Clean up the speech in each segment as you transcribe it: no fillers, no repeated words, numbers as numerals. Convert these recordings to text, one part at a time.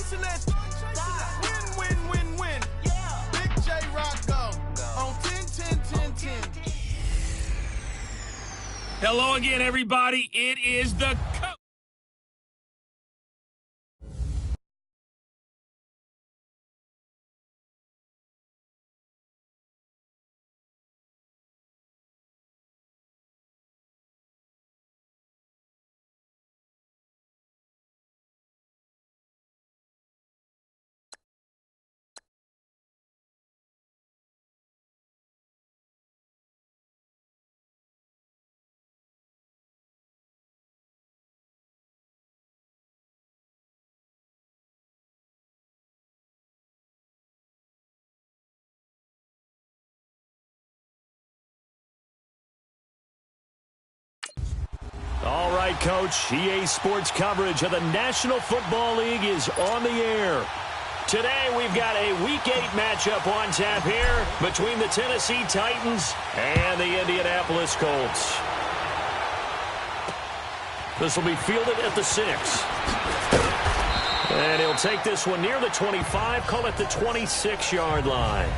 chasing that. Win, win, win, win. Big J Rock go on 10-10-10-10. Hello again, everybody. It is the coach. All right, Coach. EA Sports coverage of the National Football League is on the air. Today, we've got a Week 8 matchup on tap here between the Tennessee Titans and the Indianapolis Colts. This will be fielded at the 6. And he'll take this one near the 25, call it the 26-yard line.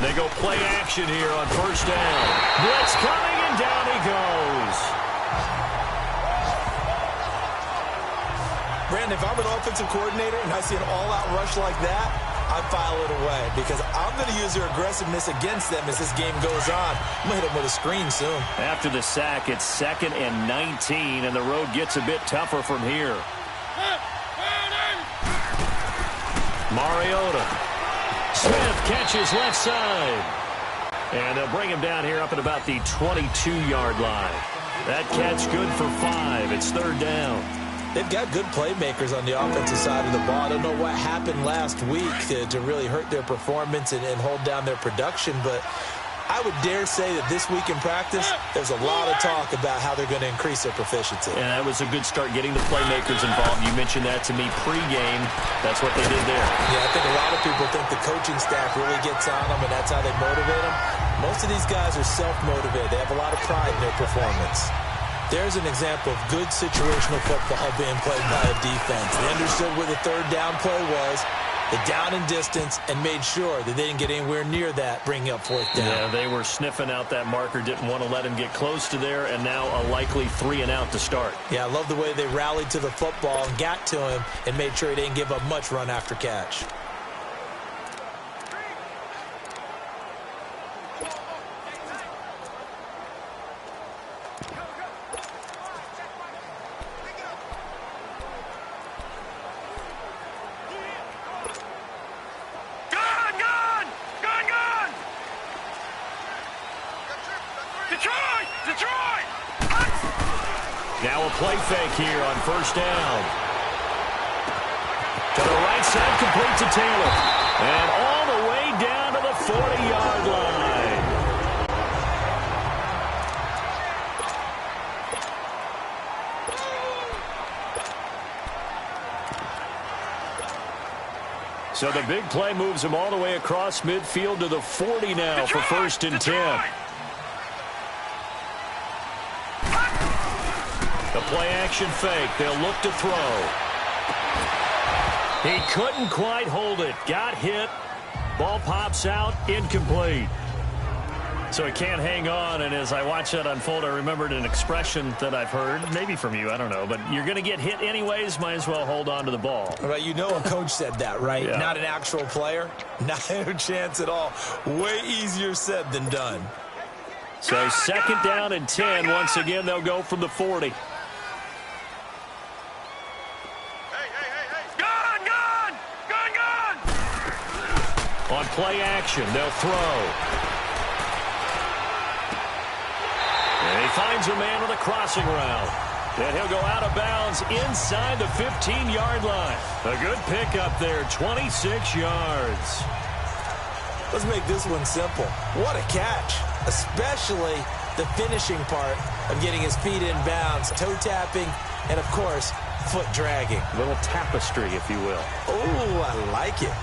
They go play action here on first down. Blitz coming, and down he goes. Brandon, if I'm an offensive coordinator and I see an all-out rush like that, I file it away because I'm going to use their aggressiveness against them as this game goes on. I'm going to hit them with a screen soon. After the sack, it's 2nd and 19, and the road gets a bit tougher from here. Mariota. Smith catches left side. And they'll bring him down here up at about the 22-yard line. That catch good for 5. It's 3rd down. They've got good playmakers on the offensive side of the ball. I don't know what happened last week to really hurt their performance and hold down their production, but I would dare say that this week in practice, there's a lot of talk about how they're going to increase their proficiency. And that was a good start getting the playmakers involved. You mentioned that to me pregame. That's what they did there. Yeah, I think a lot of people think the coaching staff really gets on them, and that's how they motivate them. Most of these guys are self-motivated. They have a lot of pride in their performance. There's an example of good situational football being played by a defense. They understood where the 3rd down play was, the down and distance, and made sure that they didn't get anywhere near that, bringing up 4th down. Yeah, they were sniffing out that marker, didn't want to let him get close to there, and now a likely 3 and out to start. Yeah, I love the way they rallied to the football and got to him and made sure he didn't give up much run after catch. Now a play fake here on first down. To the right side, complete to Taylor. And all the way down to the 40-yard line. So the big play moves him all the way across midfield to the 40 now for 1st and 10. The play-action fake. They'll look to throw. He couldn't quite hold it. Got hit. Ball pops out. Incomplete. So he can't hang on, and as I watch that unfold, I remembered an expression that I've heard, maybe from you, I don't know, but you're going to get hit anyways, might as well hold on to the ball. Right, you know a coach said that, right? Yeah. Not an actual player. Not a chance at all. Way easier said than done. So 2nd down and 10. Once again, they'll go from the 40. On play action, they'll throw. And he finds a man on the crossing route. And he'll go out of bounds inside the 15-yard line. A good pickup there, 26 yards. Let's make this one simple. What a catch, especially the finishing part. of getting his feet in bounds, toe tapping, and of course, foot dragging. A little tapestry, if you will. Oh, I like it.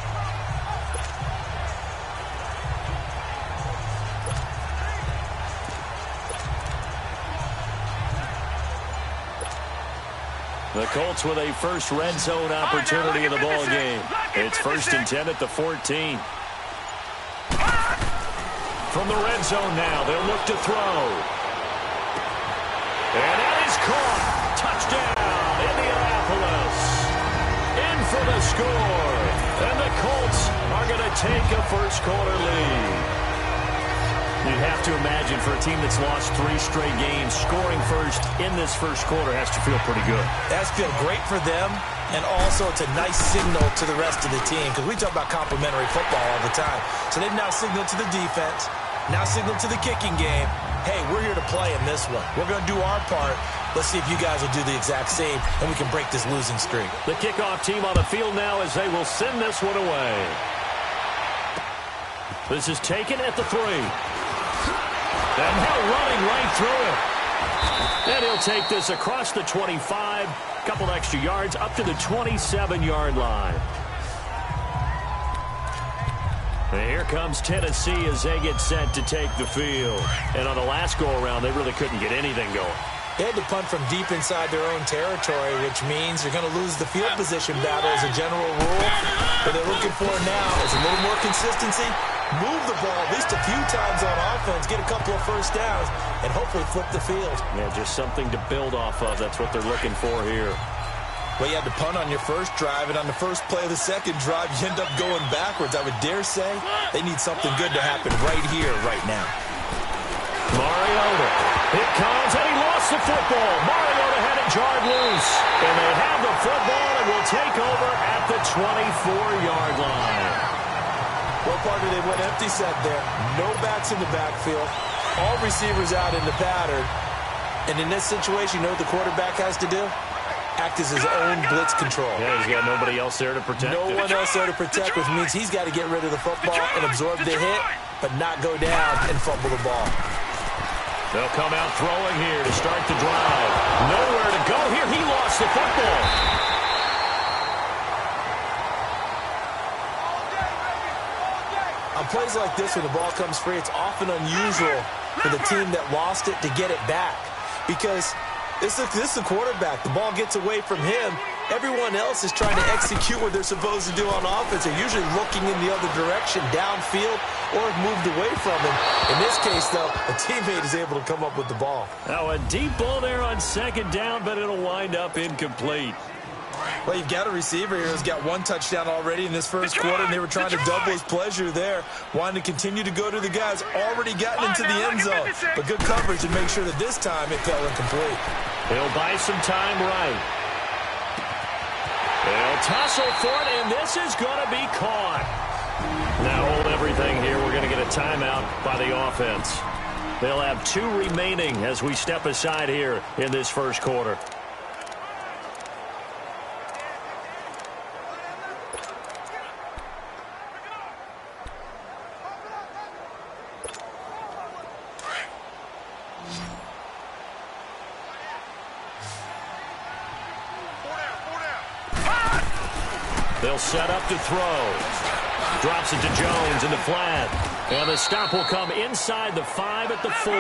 The Colts with a first red zone opportunity in the ball game. It's 1st and 10 at the 14. From the red zone now, they'll look to throw. And that is caught. Touchdown, Indianapolis. In for the score. And the Colts are going to take a first quarter lead. You'd have to imagine for a team that's lost 3 straight games, scoring first in this first quarter has to feel pretty good. It has to feel great for them, and also it's a nice signal to the rest of the team, because we talk about complementary football all the time. So they've now signaled to the defense, now signaled to the kicking game, hey, we're here to play in this one. We're going to do our part. Let's see if you guys will do the exact same, and we can break this losing streak. The kickoff team on the field now as they will send this one away. This is taken at the 3. And now running right through it. And he'll take this across the 25. Couple extra yards up to the 27-yard line. And here comes Tennessee as they get set to take the field. And on the last go-around, they really couldn't get anything going. They had to punt from deep inside their own territory, which means you're going to lose the field position battle as a general rule. What they're looking for now is a little more consistency. Move the ball at least a few times on offense, get a couple of first downs, and hopefully flip the field. Yeah, just something to build off of. That's what they're looking for here. Well, you had to punt on your first drive, and on the first play of the second drive, you end up going backwards. I would dare say they need something good to happen right here, right now. Mariota. It comes, and he lost the football. Mariota had it jarred loose. And they have the football and will take over at the 24-yard line. What part did they went empty set there? No backs in the backfield. All receivers out in the pattern. And in this situation, you know what the quarterback has to do? Act as his own blitz control. Yeah, he's got nobody else there to protect No one else there to protect, which means he's got to get rid of the football and absorb the hit, but not go down and fumble the ball. They'll come out throwing here to start the drive. Nowhere to go here. He lost the football. On plays like this, when the ball comes free, it's often unusual for the team that lost it to get it back. Because this is the quarterback. The ball gets away from him. Everyone else is trying to execute what they're supposed to do on offense. They're usually looking in the other direction, downfield, or have moved away from him. In this case, though, a teammate is able to come up with the ball. Now a deep ball there on second down, but it'll wind up incomplete. Well, you've got a receiver here who's got 1 touchdown already in this first quarter, and they were trying to double his pleasure there, wanting to continue to go to the guys already gotten into the end zone. But good coverage and make sure that this time it fell incomplete. He'll buy some time right. They'll tussle for it, and this is going to be caught. Now hold everything here. We're going to get a timeout by the offense. They'll have 2 remaining as we step aside here in this first quarter. They'll set up to throw. Drops it to Jones in the flat. And the stop will come inside the 5 at the 4.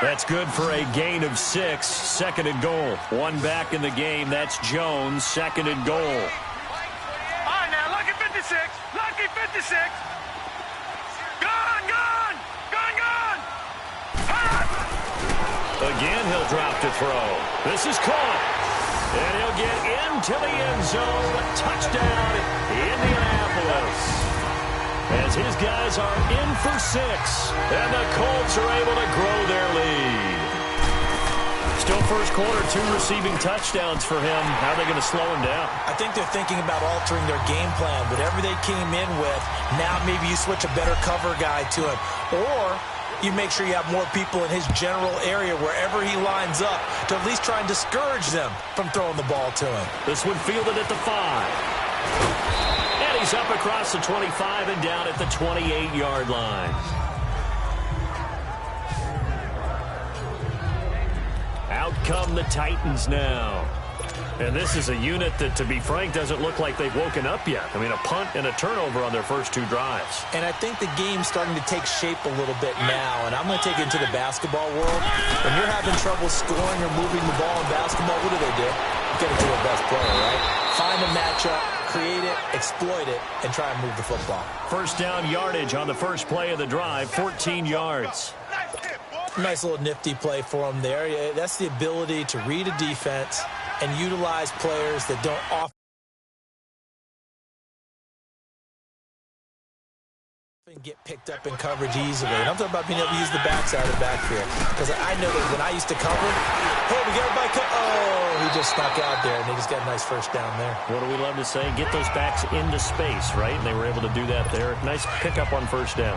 That's good for a gain of 6. 2nd and goal. 1 back in the game. That's Jones. 2nd and goal. All right, now, lucky 56. Lucky 56. Gone, gone. Gone, gone. Again, he'll drop to throw. This is caught. And he'll get into the end zone. Touchdown, Indianapolis. As his guys are in for 6. And the Colts are able to grow their lead. Still first quarter, 2 receiving touchdowns for him. How are they going to slow him down? I think they're thinking about altering their game plan. Whatever they came in with, now maybe you switch a better cover guy to him. Or you make sure you have more people in his general area wherever he lines up to at least try and discourage them from throwing the ball to him. This one fielded at the 5. And he's up across the 25 and down at the 28-yard line. Out come the Titans now. And this is a unit that, to be frank, doesn't look like they've woken up yet. I mean, a punt and a turnover on their first 2 drives. And I think the game's starting to take shape a little bit now. And I'm going to take it into the basketball world. When you're having trouble scoring or moving the ball in basketball, what do? Get it to the best player, right? Find a matchup, create it, exploit it, and try and move the football. First down yardage on the first play of the drive, 14 yards. Nice little nifty play for him there. Yeah, that's the ability to read a defense and utilize players that don't often get picked up in coverage easily. And I'm talking about being able to use the backside of the backfield. Because I know that when I used to cover, hey, we got everybody he just snuck out there, and they just got a nice first down there. What do we love to say? Get those backs into space, right? And they were able to do that there. Nice pickup on first down.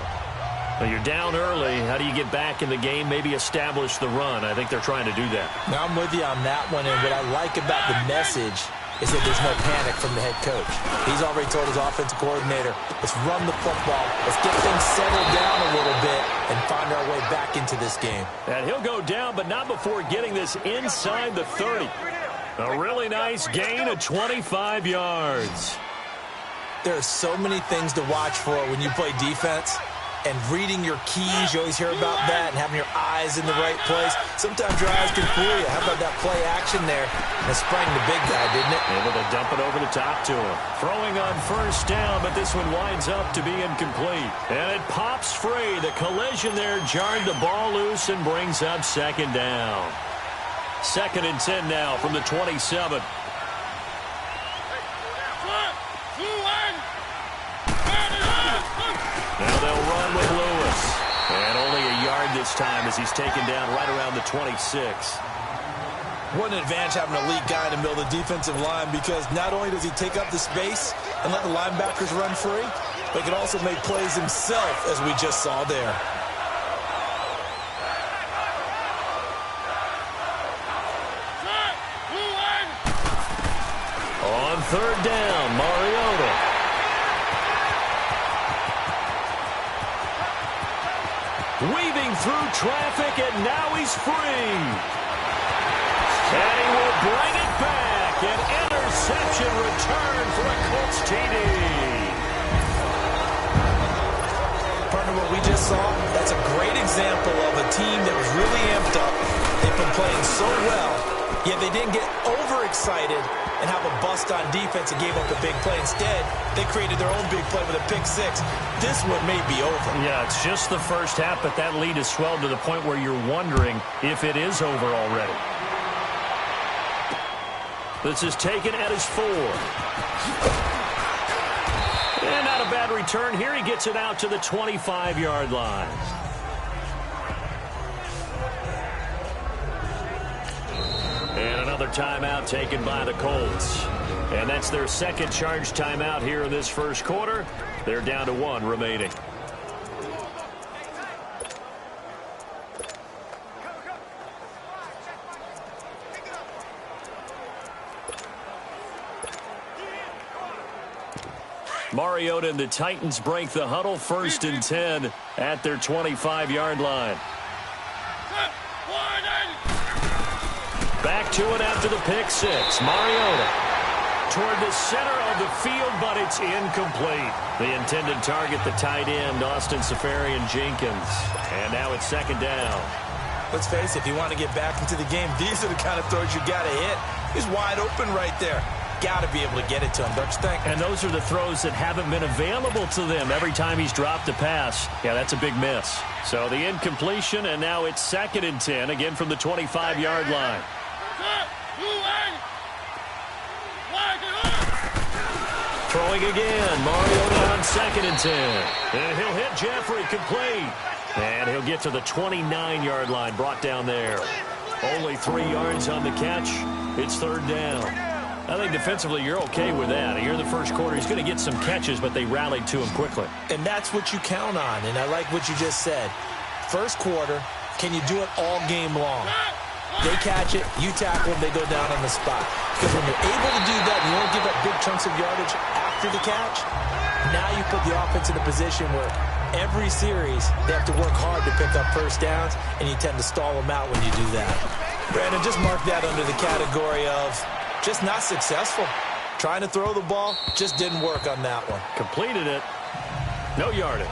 Well, you're down early. How do you get back in the game? Maybe establish the run. I think they're trying to do that. Now, I'm with you on that one, and what I like about the message is that there's no panic from the head coach. He's already told his offensive coordinator, let's run the football, let's get things settled down a little bit and find our way back into this game. And he'll go down, but not before getting this inside the 30. A really nice gain of 25 yards. There are so many things to watch for when you play defense. And reading your keys, you always hear about that, and having your eyes in the right place. Sometimes your eyes can fool you. How about that play action there? And it sprang the big guy, didn't it? Able to dump it over the top to him. Throwing on first down, but this one winds up to be incomplete. And it pops free. The collision there jarred the ball loose and brings up second down. 2nd and 10 now from the 27. Now they'll run with Lewis. And only a yard this time as he's taken down right around the 26. What an advantage having an elite guy in the middle of the defensive line, because not only does he take up the space and let the linebackers run free, but he can also make plays himself, as we just saw there. On 3rd down, Mariota. Weaving through traffic, and now he's free. And he will bring it back. An interception return for a Colts TD. Partner, what we just saw, that's a great example of a team that was really amped up. They've been playing so well, yet they didn't get overexcited and have a bust on defense and gave up a big play. Instead, they created their own big play with a pick 6. This one may be over. Yeah, it's just the first half, but that lead has swelled to the point where you're wondering if it is over already. This is taken at his 4. And not a bad return here. He gets it out to the 25-yard line. And another timeout taken by the Colts. And that's their second charge timeout here in this first quarter. They're down to 1 remaining. Mariota and the Titans break the huddle. 1st and 10 at their 25-yard line. Back to it after the pick 6. Mariota toward the center of the field, but it's incomplete. The intended target, the tight end, Austin Seferian-Jenkins. And now it's 2nd down. Let's face it, if you want to get back into the game, these are the kind of throws you got to hit. He's wide open right there. Got to be able to get it to him, don't you think? And those are the throws that haven't been available to them every time he's dropped a pass. Yeah, that's a big miss. So the incompletion, and now it's 2nd and 10, again from the 25-yard line. Throwing again, Mariota on 2nd and 10. And he'll hit Jeffrey, complete. And he'll get to the 29-yard line, brought down there. Only 3 yards on the catch. It's 3rd down. I think defensively you're okay with that. Here in the first quarter, he's going to get some catches, but they rallied to him quickly. And that's what you count on, and I like what you just said. First quarter, can you do it all game long? They catch it, you tackle them, they go down on the spot. Because when you're able to do that and you don't give up big chunks of yardage after the catch, now you put the offense in a position where every series they have to work hard to pick up first downs, and you tend to stall them out when you do that. Brandon, just mark that under the category of just not successful. Trying to throw the ball, just didn't work on that one. Completed it. No yardage.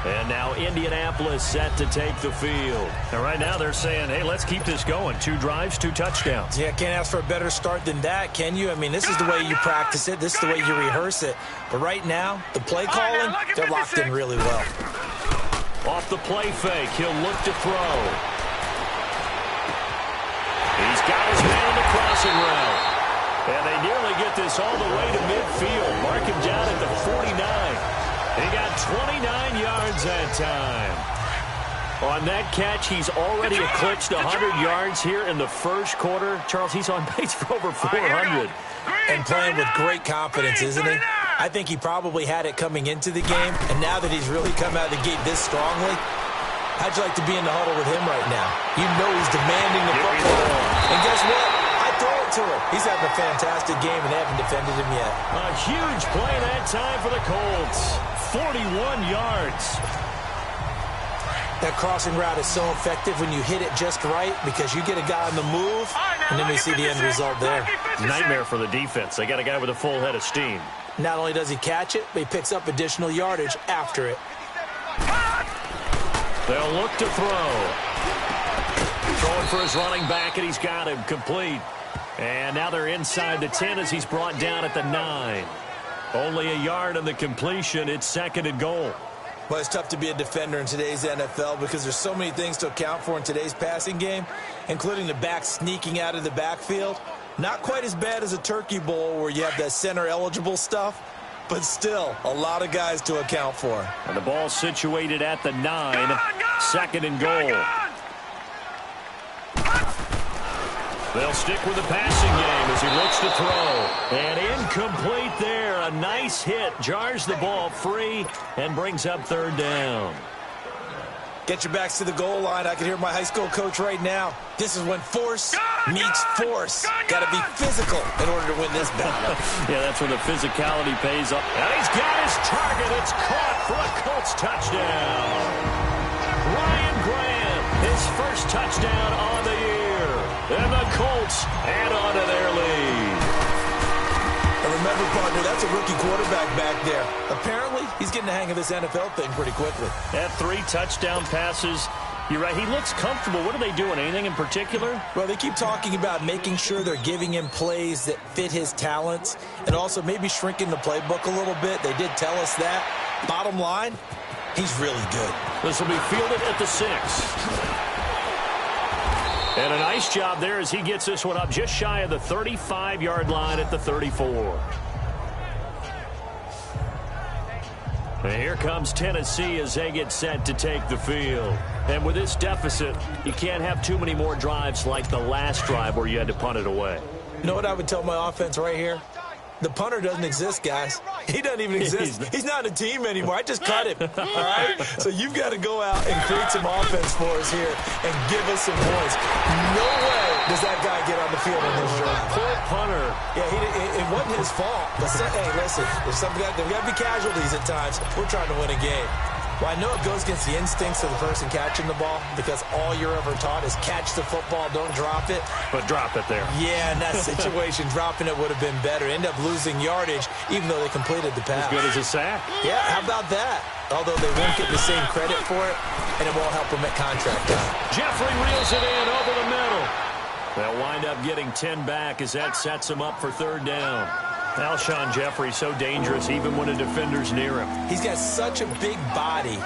And now Indianapolis set to take the field. And right now they're saying, hey, let's keep this going. 2 drives, 2 touchdowns. Yeah, can't ask for a better start than that, can you? I mean, this is the way you practice it. This is the way you rehearse it. But right now, the play calling, they're locked in really well. Off the play fake, he'll look to throw. He's got his man on the crossing route. And they nearly get this all the way to midfield. Mark him down at the 49. He got 29 yards that time. On that catch, he's already eclipsed 100 yards here in the first quarter. Charles, he's on pace for over 400. And playing with great confidence, isn't he? I think he probably had it coming into the game, and now that he's really come out of the gate this strongly, how'd you like to be in the huddle with him right now? You know he's demanding the football. And guess what? I throw it to him. He's having a fantastic game, and they haven't defended him yet. A huge play that time for the Colts. 41 yards. That crossing route is so effective when you hit it just right because you get a guy on the move, and then we see the end result there. Nightmare for the defense. They got a guy with a full head of steam. Not only does he catch it, but he picks up additional yardage after it. They'll look to throw. Throwing for his running back, and he's got him complete. And now they're inside the 10 as he's brought down at the 9. Only a yard on the completion. It's 2nd and goal. Well, it's tough to be a defender in today's NFL because there's so many things to account for in today's passing game, including the back sneaking out of the backfield. Not quite as bad as a Turkey Bowl where you have that center-eligible stuff, but still a lot of guys to account for. And the ball situated at the 9. 2nd and goal. They'll stick with the passing game as he looks to throw. And incomplete there. A nice hit. Jars the ball free and brings up 3rd down. Get your backs to the goal line. I can hear my high school coach right now. This is when force meets force. Got to be physical in order to win this battle. Yeah, that's when the physicality pays off. And he's got his target. It's caught for a Colts touchdown. Ryan Graham, his first touchdown on the year. And the Colts add on to their lead. And remember, partner, that's a rookie quarterback back there. Apparently, he's getting the hang of this NFL thing pretty quickly. Had 3 touchdown passes. You're right. He looks comfortable. What are they doing? Anything in particular? Well, they keep talking about making sure they're giving him plays that fit his talents and also maybe shrinking the playbook a little bit. They did tell us that. Bottom line, he's really good. This will be fielded at the 6. And a nice job there as he gets this one up just shy of the 35-yard line at the 34. And here comes Tennessee as they get set to take the field. And with this deficit, you can't have too many more drives like the last drive where you had to punt it away. You know what I would tell my offense right here? The punter doesn't exist, guys. He doesn't even exist. He's not a team anymore. I just cut him, all right? So you've got to go out and create some offense for us here and give us some points. No way does that guy get on the field in this journey. Poor punter. Yeah, it wasn't his fault. But hey, listen, there's got to be casualties at times. We're trying to win a game. Well, I know it goes against the instincts of the person catching the ball because all you're ever taught is catch the football, don't drop it. But drop it there. Yeah, in that situation, dropping it would have been better. End up losing yardage even though they completed the pass. As good as a sack. Yeah, how about that? Although they won't get the same credit for it, and it won't help them at contract time. Jeffrey reels it in over the middle. They'll wind up getting 10 back as that sets them up for 3rd down. Alshon Jeffrey so dangerous even when a defender's near him. He's got such a big body,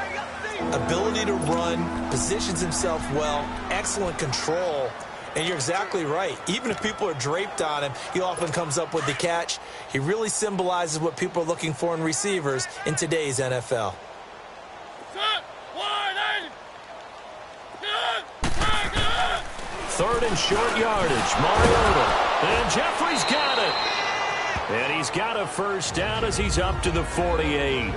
ability to run, positions himself well, excellent control, and you're exactly right. Even if people are draped on him, he often comes up with the catch. He really symbolizes what people are looking for in receivers in today's NFL. 3rd and short yardage. Mariota. And Jeffrey's got it. And he's got a 1st down as he's up to the 48.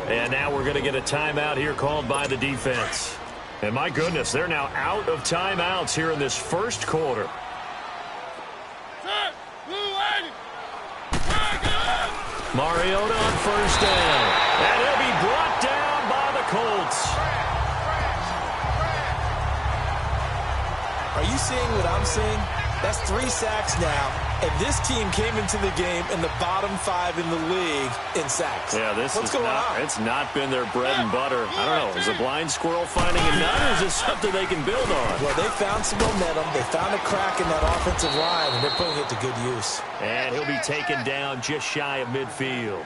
And now we're going to get a timeout here called by the defense. And my goodness, they're now out of timeouts here in this first quarter. Mariota on 1st down. And he'll be brought down by the Colts. Are you seeing what I'm seeing? That's 3 sacks now, and this team came into the game in the bottom 5 in the league in sacks. Yeah, What's going on? It's not been their bread and butter. I don't know. Is a blind squirrel finding a nut, or is it something they can build on? Well, they found some momentum. They found a crack in that offensive line, and they're putting it to good use. And he'll be taken down just shy of midfield.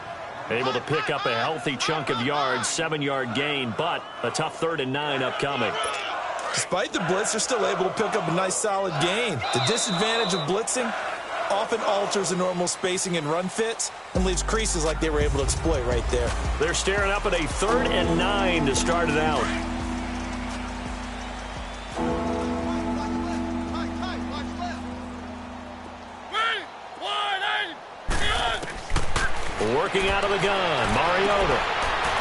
Able to pick up a healthy chunk of yards, 7-yard gain, but a tough 3rd and 9 upcoming. Despite the blitz, they're still able to pick up a nice solid gain. The disadvantage of blitzing often alters the normal spacing and run fits and leaves creases like they were able to exploit right there. They're staring up at a 3rd and 9 to start it out. Working out of the gun, Mariota.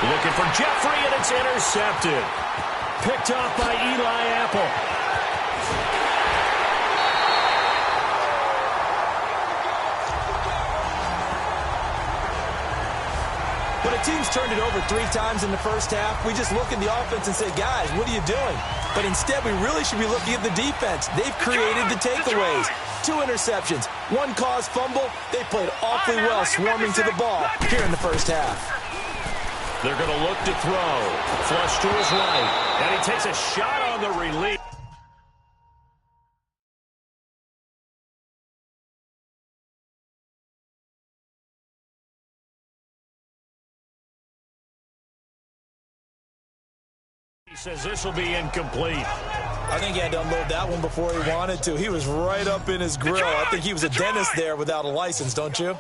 Looking for Jeffrey, and it's intercepted. Picked off by Eli Apple. When a team's turned it over 3 times in the first half, we just look at the offense and say, guys, what are you doing? But instead, we really should be looking at the defense. They've created the takeaways. 2 interceptions, 1 caused fumble. They played awfully well swarming to the ball here in the first half. They're going to look to throw. Flush to his right. And he takes a shot on the release. He says this will be incomplete. I think he had to unload that one before he wanted to. He was right up in his grill. I think he was a dentist there without a license, don't you?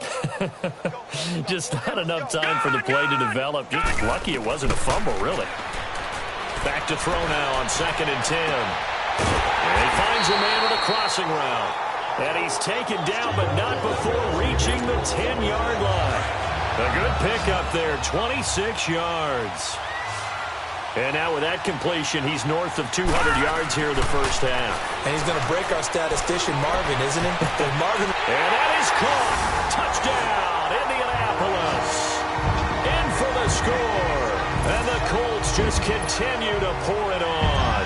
Just not enough time for the play to develop. Just lucky it wasn't a fumble, really. Back to throw now on 2nd and 10. And he finds a man with a crossing route. And he's taken down, but not before reaching the 10-yard line. A good pickup there, 26 yards. And now with that completion, he's north of 200 yards here in the first half. And he's going to break our statistician, Marvin, isn't he? Marvin. And that is caught. Touchdown, Indianapolis. In for the score. And the Colts just continue to pour it on.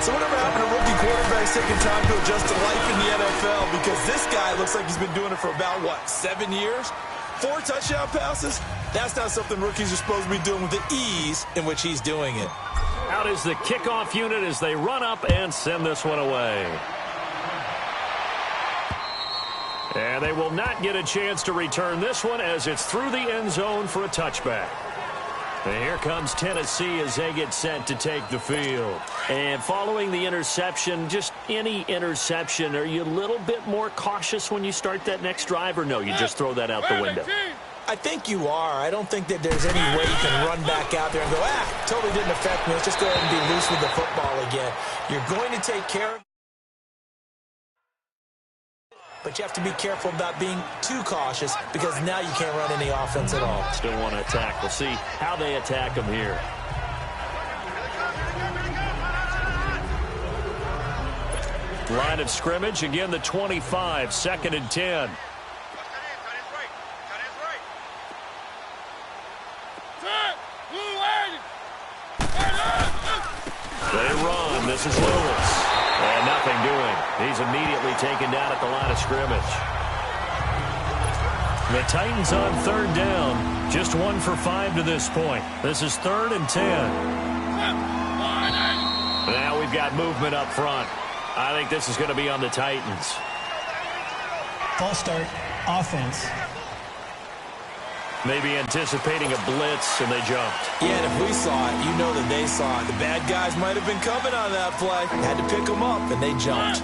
So whatever happened to rookie quarterbacks taking time to adjust to life in the NFL? Because this guy looks like he's been doing it for about, 7 years? 4 touchdown passes? That's not something rookies are supposed to be doing with the ease in which he's doing it. Out is the kickoff unit as they run up and send this one away. And they will not get a chance to return this one as it's through the end zone for a touchback. And here comes Tennessee as they get set to take the field. And following the interception, just any interception, are you a little bit more cautious when you start that next drive, or no, you just throw that out the window? I think you are. I don't think that there's any way you can run back out there and go, totally didn't affect me. Let's just go ahead and be loose with the football again. You're going to take care of it, but you have to be careful about being too cautious because now you can't run any offense at all. Still want to attack. We'll see how they attack them here. Line of scrimmage, again the 25, 2nd and 10. They run. This is Lewis. And nothing doing. He's immediately taken down at the line of scrimmage. The Titans on 3rd down. Just 1 for 5 to this point. This is 3rd and 10. Now we've got movement up front. I think this is going to be on the Titans. False start, offense. Maybe anticipating a blitz, and they jumped. Yeah, and if we saw it, you know that they saw it. The bad guys might have been coming on that play. Had to pick them up, and they jumped.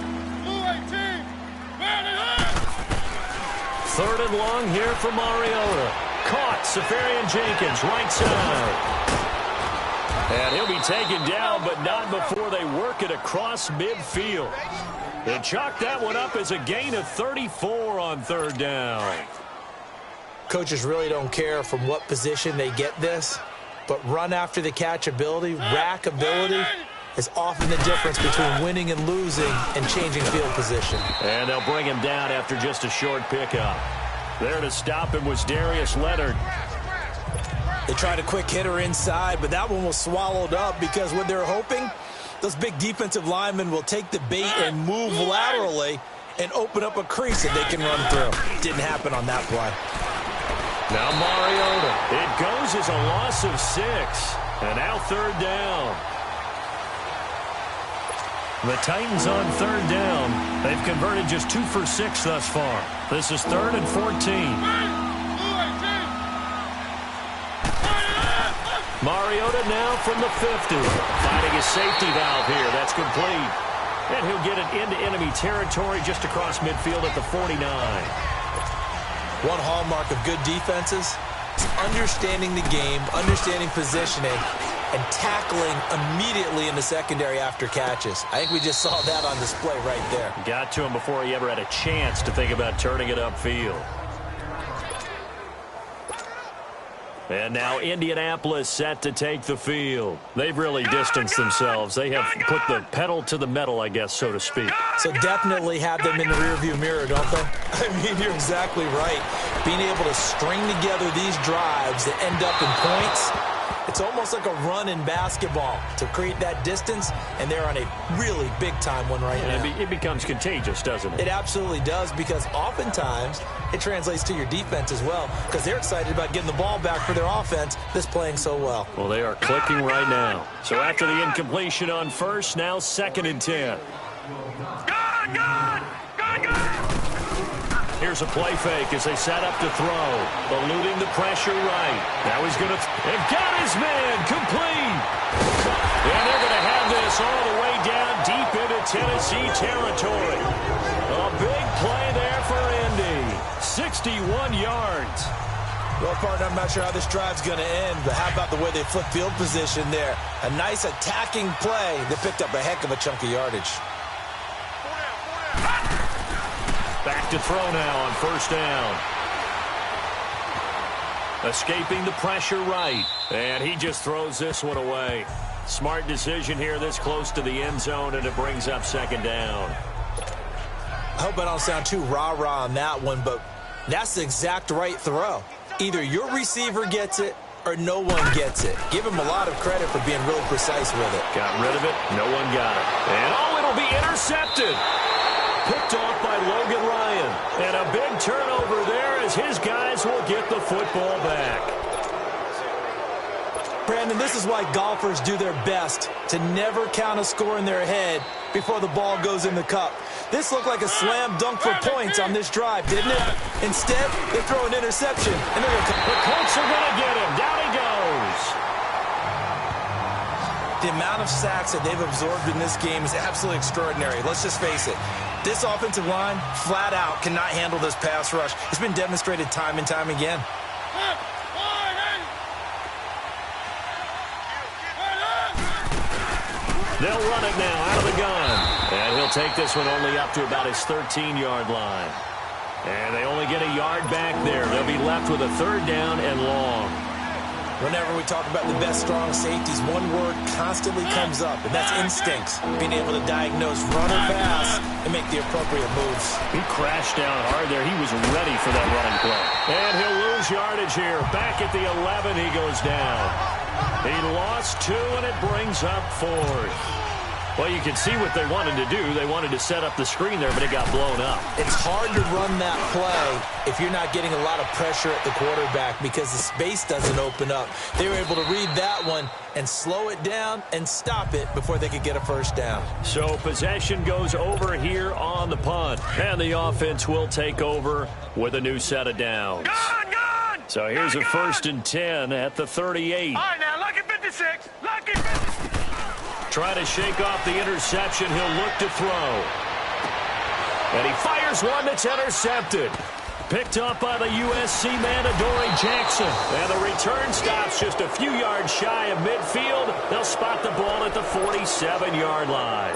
3rd and long here for Mariota. Caught, Safarian Jenkins, right side. And he'll be taken down, but not before they work it across midfield. They chalk that one up as a gain of 34 on 3rd down. Coaches really don't care from what position they get this, but run after the catch ability, rack ability, is often the difference between winning and losing and changing field position. And they'll bring him down after just a short pickup. There to stop him was Darius Leonard. They tried a quick hitter inside, but that one was swallowed up because what they're hoping, Those big defensive linemen will take the bait and move laterally and open up a crease that they can run through. Didn't happen on that play. Now Mariota. It goes as a loss of 6. And now 3rd down. The Titans on 3rd down. They've converted just 2 for 6 thus far. This is 3rd and 14. Mariota now from the 50. Finding a safety valve here. That's complete. And he'll get it into enemy territory just across midfield at the 49. One hallmark of good defenses is understanding the game, understanding positioning, and tackling immediately in the secondary after catches. I think we just saw that on display right there. Got to him before he ever had a chance to think about turning it upfield. And now Indianapolis set to take the field. They've really distanced themselves. They have put the pedal to the metal, I guess, so to speak. So definitely have them in the rearview mirror, don't they? I mean, you're exactly right. Being able to string together these drives that end up in points, it's almost like a run in basketball to create that distance, and they're on a really big-time one right now. It becomes contagious, doesn't it? It absolutely does, because oftentimes it translates to your defense as well, because they're excited about getting the ball back for their offense that's playing so well. Well, they are clicking right now. So after the incompletion on 1st, now 2nd and 10. Gone! Here's a play fake as they set up to throw. Eluding the pressure right. Now he's going to... And got his man complete. And they're going to have this all the way down deep into Tennessee territory. A big play there for Indy. 61 yards. Well, partner, I'm not sure how this drive's going to end, but how about the way they flip field position there? A nice attacking play that picked up a heck of a chunk of yardage. Back to throw now on 1st down. Escaping the pressure right. And he just throws this one away. Smart decision here this close to the end zone, and it brings up 2nd down. I hope I don't sound too rah-rah on that one, but that's the exact right throw. Either your receiver gets it or no one gets it. Give him a lot of credit for being really precise with it. Got rid of it. No one got it. And it'll be intercepted. Picked off by Logan Ryan. And a big turnover there as his guys will get the football back. Brandon, this is why golfers do their best to never count a score in their head before the ball goes in the cup. This looked like a slam dunk for points on this drive, didn't it? Instead, they throw an interception. And they're gonna... The Colts are going to get him. Down he goes. The amount of sacks that they've absorbed in this game is absolutely extraordinary. Let's just face it. This offensive line, flat out, cannot handle this pass rush. It's been demonstrated time and time again. They'll run it now out of the gun. And he'll take this one only up to about his 13-yard line. And they only get a yard back there. They'll be left with a 3rd down and long. Whenever we talk about the best strong safeties, one word constantly comes up, and that's instincts. Being able to diagnose run or pass and make the appropriate moves. He crashed down hard there. He was ready for that running play. And he'll lose yardage here. Back at the 11, he goes down. He lost 2, and it brings up 4th. Well, you can see what they wanted to do. They wanted to set up the screen there, but it got blown up. It's hard to run that play if you're not getting a lot of pressure at the quarterback because the space doesn't open up. They were able to read that one and slow it down and stop it before they could get a 1st down. So possession goes over here on the punt, and the offense will take over with a new set of downs. Gone! So here's a 1st and 10 at the 38. All right, now, lucky 56. Lucky 56. Trying to shake off the interception. He'll look to throw. And he fires one that's intercepted. Picked up by the USC man, Adoree Jackson. And the return stops just a few yards shy of midfield. They'll spot the ball at the 47-yard line.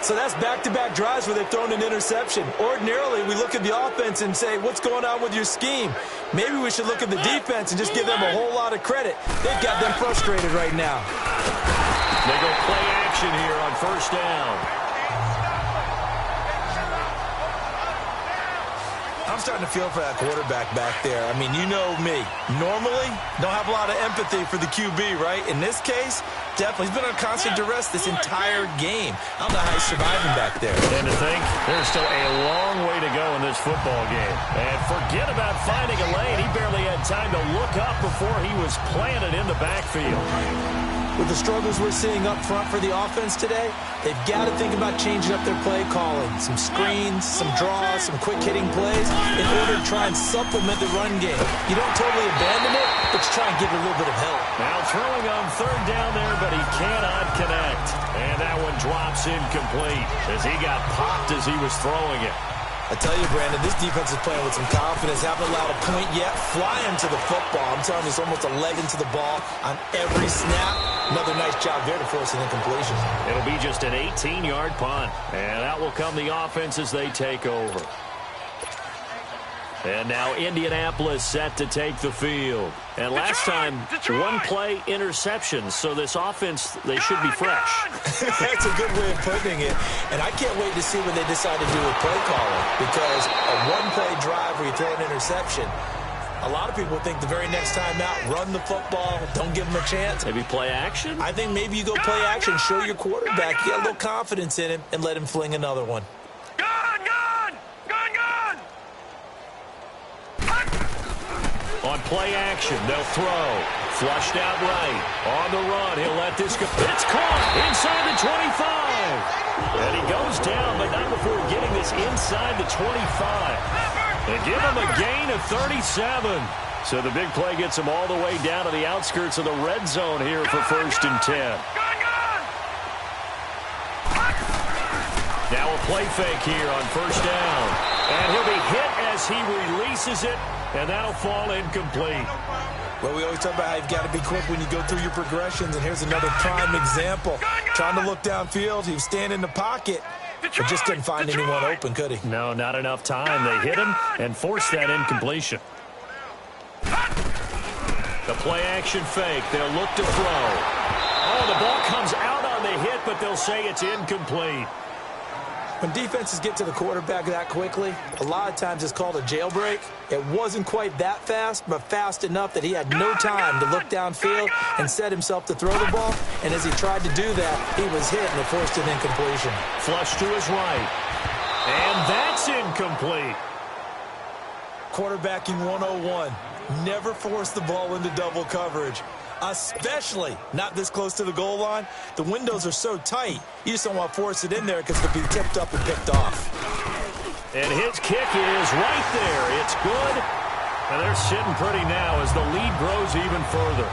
So that's back-to-back drives where they've thrown an interception. Ordinarily, we look at the offense and say, what's going on with your scheme? Maybe we should look at the defense and just give them a whole lot of credit. They've got them frustrated right now. They go play action here on 1st down. I'm starting to feel for that quarterback back there. I mean, you know me. Normally, don't have a lot of empathy for the QB, right? In this case, Definitely. He's been on constant duress this entire game. I don't know how he's surviving back there. And to think, there's still a long way to go in this football game. And forget about finding a lane. He barely had time to look up before he was planted in the backfield. With the struggles we're seeing up front for the offense today, they've got to think about changing up their play calling. Some screens, some draws, some quick-hitting plays in order to try and supplement the run game. You don't totally abandon it, but you try and give it a little bit of help. Now throwing on third down there, but he cannot connect. And that one drops incomplete as he got popped as he was throwing it. I tell you, Brandon, this defense is playing with some confidence. Haven't allowed a point yet. Flying to the football. I'm telling you, it's almost a leg into the ball on every snap. Another nice job there to force an incompletion. It'll be just an 18-yard punt. And out will come the offense as they take over. And now Indianapolis set to take the field. And last time, one-play interceptions. So this offense, they should be fresh. That's a good way of putting it. And I can't wait to see what they decide to do with play calling. Because a one-play drive where you throw an interception, a lot of people think the very next time out, run the football, don't give them a chance. Maybe play action? I think maybe you go play action, show your quarterback, you got a little confidence in him, and let him fling another one. On play action, they'll throw. Flushed out right. On the run, he'll let this go. It's caught inside the 25. And he goes down, but not before getting this inside the 25. They give him a gain of 37. So the big play gets him all the way down to the outskirts of the red zone here for 1st and 10. Now a play fake here on 1st down. And he'll be hit as he releases it. And that'll fall incomplete. Well, we always talk about how you've got to be quick when you go through your progressions, and here's another prime example. Trying to look downfield, he was standing in the pocket, but just couldn't find anyone open, could he? No, not enough time. They hit him and forced that incompletion. The play-action fake. They'll look to throw. Oh, the ball comes out on the hit, but they'll say it's incomplete. When defenses get to the quarterback that quickly, a lot of times it's called a jailbreak. It wasn't quite that fast, but fast enough that he had no time to look downfield and set himself to throw the ball. And as he tried to do that, he was hit and it forced an incompletion. Flush to his right. And that's incomplete. Quarterbacking 101. Never force the ball into double coverage. Especially not this close to the goal line. The windows are so tight, you just don't want to force it in there because it'll be tipped up and picked off. And his kick is right there. It's good. And they're sitting pretty now as the lead grows even further.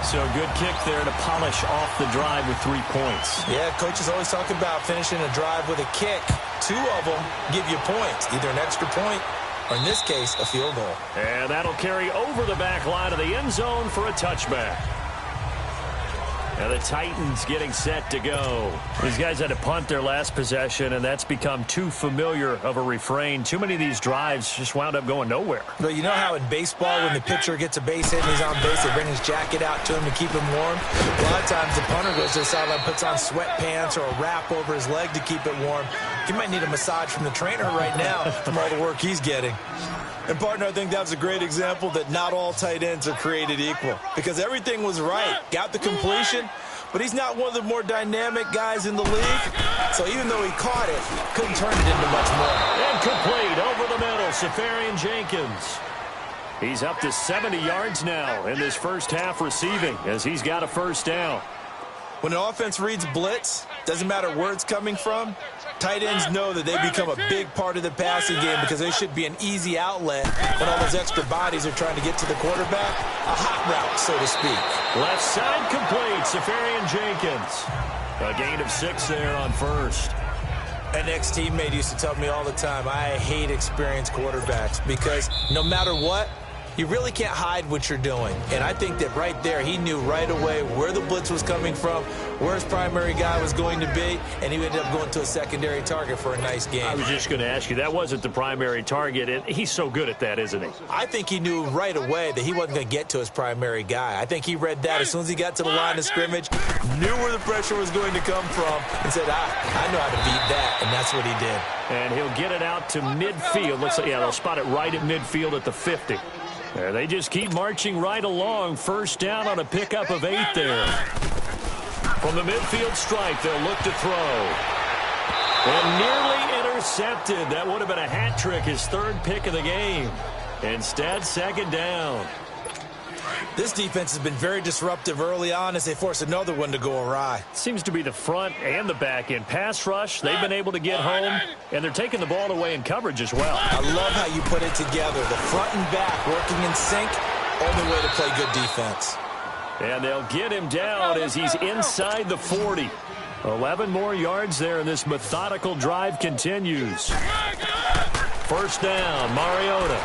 So good kick there to polish off the drive with 3 points. Yeah, coaches always talk about finishing a drive with a kick. 2 of them give you points, either an extra point or in this case, a field goal. And that'll carry over the back line of the end zone for a touchback. And the Titans getting set to go. These guys had to punt their last possession, and that's become too familiar of a refrain. Too many of these drives just wound up going nowhere. But you know how in baseball, when the pitcher gets a base hit and he's on base, they bring his jacket out to him to keep him warm? A lot of times the punter goes to the sideline, puts on sweatpants or a wrap over his leg to keep it warm. He might need a massage from the trainer right now from all the work he's getting. And, partner, I think that was a great example that not all tight ends are created equal. Because everything was right. Got the completion, but he's not one of the more dynamic guys in the league. So even though he caught it, couldn't turn it into much more. Incomplete over the middle, Safarian Jenkins. He's up to 70 yards now in this first half receiving as he's got a 1st down. When an offense reads blitz, doesn't matter where it's coming from, tight ends know that they become a big part of the passing game because they should be an easy outlet when all those extra bodies are trying to get to the quarterback. A hot route, so to speak. Left side complete, Safarian Jenkins. A gain of 6 there on 1st. An ex-teammate used to tell me all the time, I hate experienced quarterbacks because no matter what, you really can't hide what you're doing. And I think that right there, he knew right away where the blitz was coming from, where his primary guy was going to be, and he ended up going to a secondary target for a nice game. I was just going to ask you, that wasn't the primary target, and he's so good at that, isn't he? I think he knew right away that he wasn't going to get to his primary guy. I think he read that as soon as he got to the line of scrimmage, knew where the pressure was going to come from, and said, I know how to beat that, and that's what he did. And he'll get it out to midfield. Looks like, yeah, they'll spot it right at midfield at the 50. There, they just keep marching right along. 1st down on a pickup of 8 there. From the midfield stripe, they'll look to throw. And nearly intercepted. That would have been a hat trick, his third pick of the game. Instead, second down. This defense has been very disruptive early on as they force another one to go awry. Seems to be the front and the back end. Pass rush, they've been able to get home, and they're taking the ball away in coverage as well. I love how you put it together. The front and back working in sync, only way to play good defense. And they'll get him down as he's inside the 40. 11 more yards there, and this methodical drive continues. First down, Mariota.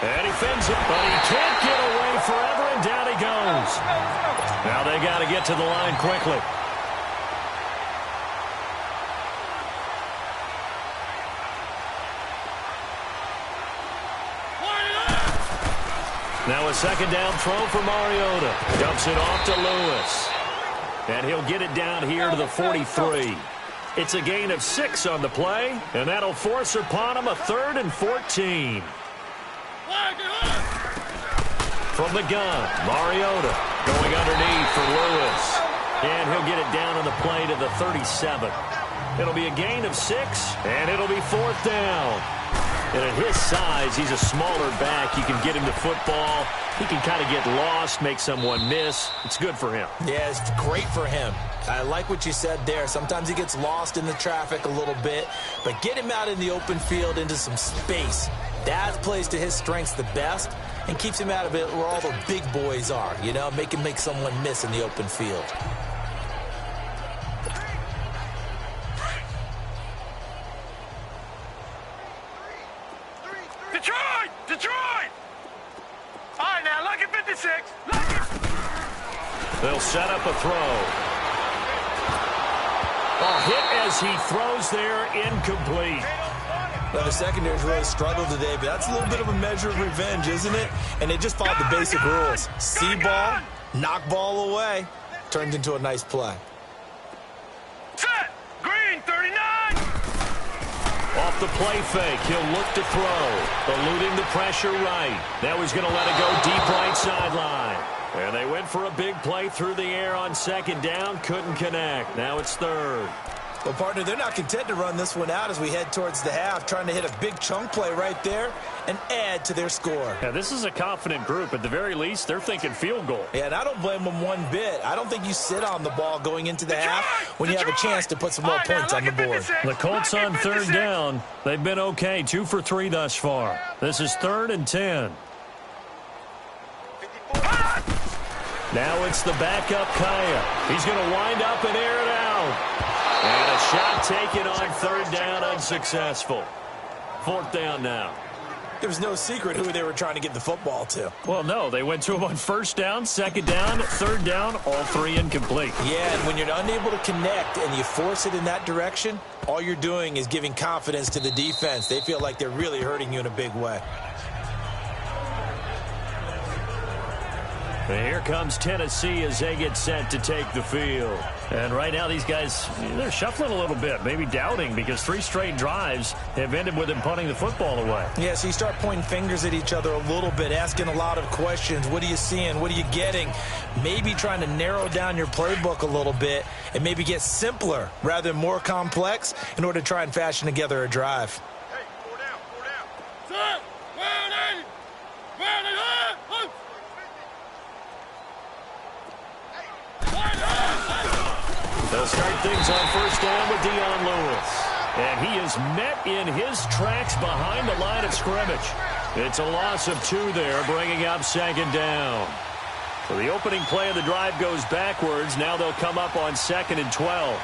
And he fends it, but he can't get away forever, and down he goes. Now they got to get to the line quickly. Now a second down throw for Mariota. Dumps it off to Lewis. And he'll get it down here to the 43. It's a gain of 6 on the play, and that'll force upon him a 3rd and 14. From the gun, Mariota going underneath for Lewis. And he'll get it down on the play to the 37. It'll be a gain of 6, and it'll be 4th down. And at his size, he's a smaller back. You can get him to football. He can kind of get lost, make someone miss. It's good for him. Yeah, it's great for him. I like what you said there. Sometimes he gets lost in the traffic a little bit, but get him out in the open field into some space. That plays to his strengths the best and keeps him out of it where all the big boys are, you know, make him make someone miss in the open field. Detroit! All right, now, lucky 56. Lucky. They'll set up a throw. A hit as he throws there, incomplete. Well, the secondary's really struggled today, but that's a little bit of a measure of revenge, isn't it? And they just followed the basic rules. See ball, knock ball away. Turned into a nice play. Set. Green, 39. Off the play fake, he'll look to throw. Eluding the pressure right. Now he's going to let it go deep right sideline. And they went for a big play through the air on second down. Couldn't connect. Now it's 3rd. Well, partner, they're not content to run this one out as we head towards the half, trying to hit a big chunk play right there and add to their score. Yeah, this is a confident group. At the very least, they're thinking field goal. Yeah, and I don't blame them one bit. I don't think you sit on the ball going into the half when you have a chance to put some more points on the board. The Colts on 3rd down. They've been okay, 2 for 3 thus far. This is 3rd and 10. Now it's the backup Kaya. He's going to wind up and air it out. And a shot taken on 3rd down, unsuccessful. 4th down now. There was no secret who they were trying to get the football to. Well, no, they went to him on 1st down, 2nd down, 3rd down, all 3 incomplete. Yeah, and when you're unable to connect and you force it in that direction, all you're doing is giving confidence to the defense. They feel like they're really hurting you in a big way. And here comes Tennessee as they get set to take the field. And right now these guys, they're shuffling a little bit, maybe doubting, because 3 straight drives have ended with them punting the football away. Yeah, so you start pointing fingers at each other a little bit, asking a lot of questions. What are you seeing? What are you getting? Maybe trying to narrow down your playbook a little bit and maybe get simpler rather than more complex in order to try and fashion together a drive. Hey, 4 down, 4 down. Set. They'll start things on 1st down with Dion Lewis. And he is met in his tracks behind the line of scrimmage. It's a loss of 2 there, bringing up 2nd down. So the opening play of the drive goes backwards. Now they'll come up on 2nd and 12.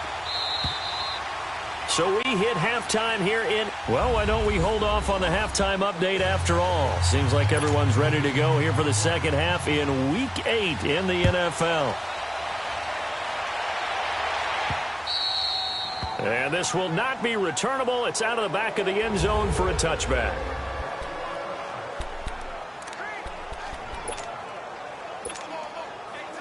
So we hit halftime here in... Well, why don't we hold off on the halftime update after all? Seems like everyone's ready to go here for the second half in Week 8 in the NFL. And this will not be returnable. It's out of the back of the end zone for a touchback.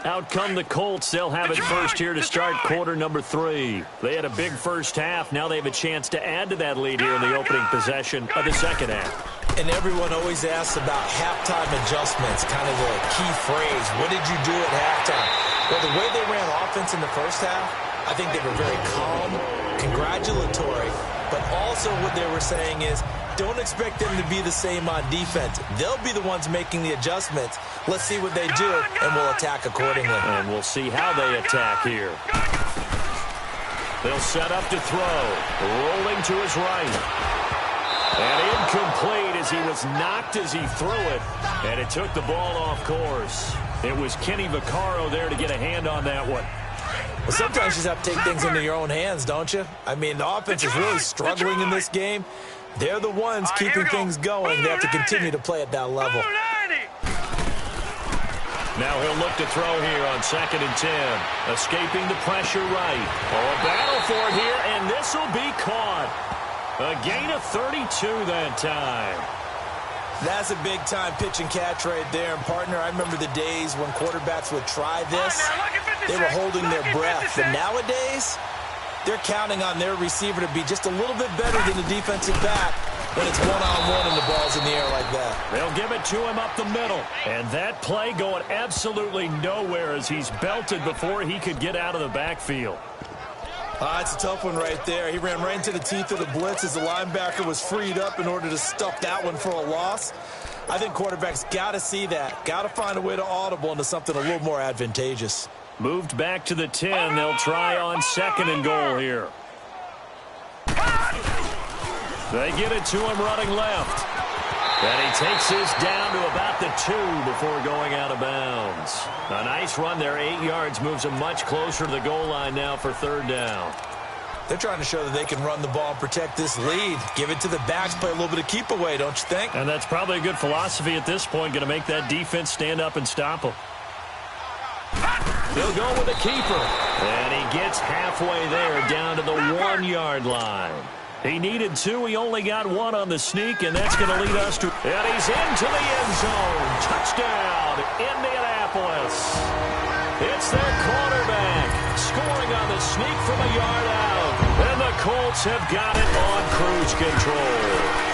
Out come the Colts. They'll have it first here to start quarter number 3. They had a big first half. Now they have a chance to add to that lead here in the opening possession of the second half. And everyone always asks about halftime adjustments, kind of the key phrase. What did you do at halftime? Well, the way they ran offense in the first half, I think they were very calm, congratulatory, but also what they were saying is, don't expect them to be the same on defense. They'll be the ones making the adjustments. Let's see what they do, and we'll attack accordingly. And we'll see how they attack here. They'll set up to throw. Rolling to his right. And incomplete as he was knocked as he threw it. And it took the ball off course. It was Kenny Vaccaro there to get a hand on that one. Well, sometimes you just have to take things into your own hands, don't you? I mean, the offense is really struggling in this game. They're the ones keeping things going. They have to continue to play at that level. Now he'll look to throw here on 2nd and 10. Escaping the pressure right. Oh, a battle for it here, and this will be caught. A gain of 32 that time. That's a big-time pitch and catch right there. And, partner, I remember the days when quarterbacks would try this. They were holding their breath. But nowadays, they're counting on their receiver to be just a little bit better than the defensive back when it's one-on-one and the ball's in the air like that. They'll give it to him up the middle. And that play going absolutely nowhere as he's belted before he could get out of the backfield. It's a tough one right there. He ran right into the teeth of the blitz as the linebacker was freed up in order to stuff that one for a loss. I think quarterbacks got to see that. Got to find a way to audible into something a little more advantageous. Moved back to the 10. They'll try on 2nd and goal here. They get it to him running left. And he takes this down to about the 2 before going out of bounds. A nice run there, 8 yards, moves him much closer to the goal line now for 3rd down. They're trying to show that they can run the ball and protect this lead. Give it to the backs, play a little bit of keep away, don't you think? And that's probably a good philosophy at this point, going to make that defense stand up and stop him. They'll go with a keeper. And he gets halfway there down to the 1-yard line. He needed 2. He only got 1 on the sneak, and that's going to lead us to... And he's into the end zone. Touchdown, Indianapolis. It's their quarterback scoring on the sneak from a yard out. And the Colts have got it on cruise control.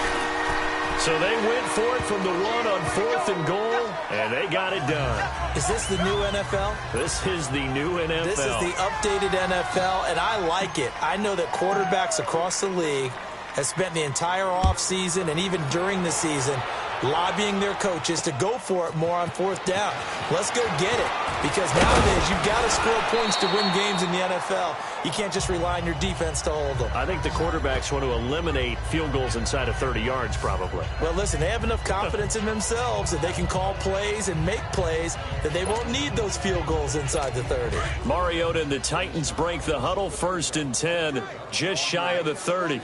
So they went for it from the 1 on 4th and goal, and they got it done. Is this the new NFL? This is the new NFL. This is the updated NFL, and I like it. I know that quarterbacks across the league have spent the entire offseason and even during the season lobbying their coaches to go for it more on 4th down. Let's go get it, because nowadays you've got to score points to win games in the NFL. You can't just rely on your defense to hold them. I think the quarterbacks want to eliminate field goals inside of 30 yards probably. Well, listen, they have enough confidence in themselves that they can call plays and make plays that they won't need those field goals inside the 30. Mariota and the Titans break the huddle, 1st and 10, just shy of the 30.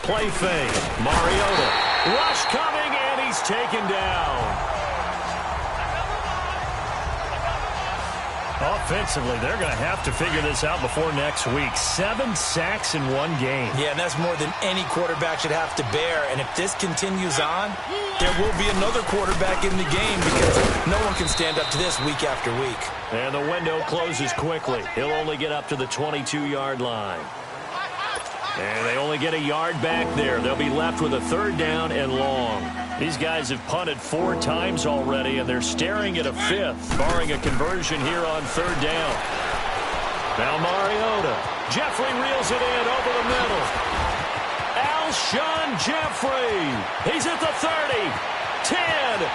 Play fake. Mariota. Rush coming, and he's taken down. Offensively, they're going to have to figure this out before next week. 7 sacks in 1 game. Yeah, and that's more than any quarterback should have to bear. And if this continues on, there will be another quarterback in the game because no one can stand up to this week after week. And the window closes quickly. He'll only get up to the 22-yard line. And they only get a yard back there. They'll be left with a 3rd down and long. These guys have punted 4 times already, and they're staring at a 5th, barring a conversion here on 3rd down. Now Mariota. Jeffrey reels it in over the middle. Alshon Jeffrey. He's at the 30. 10.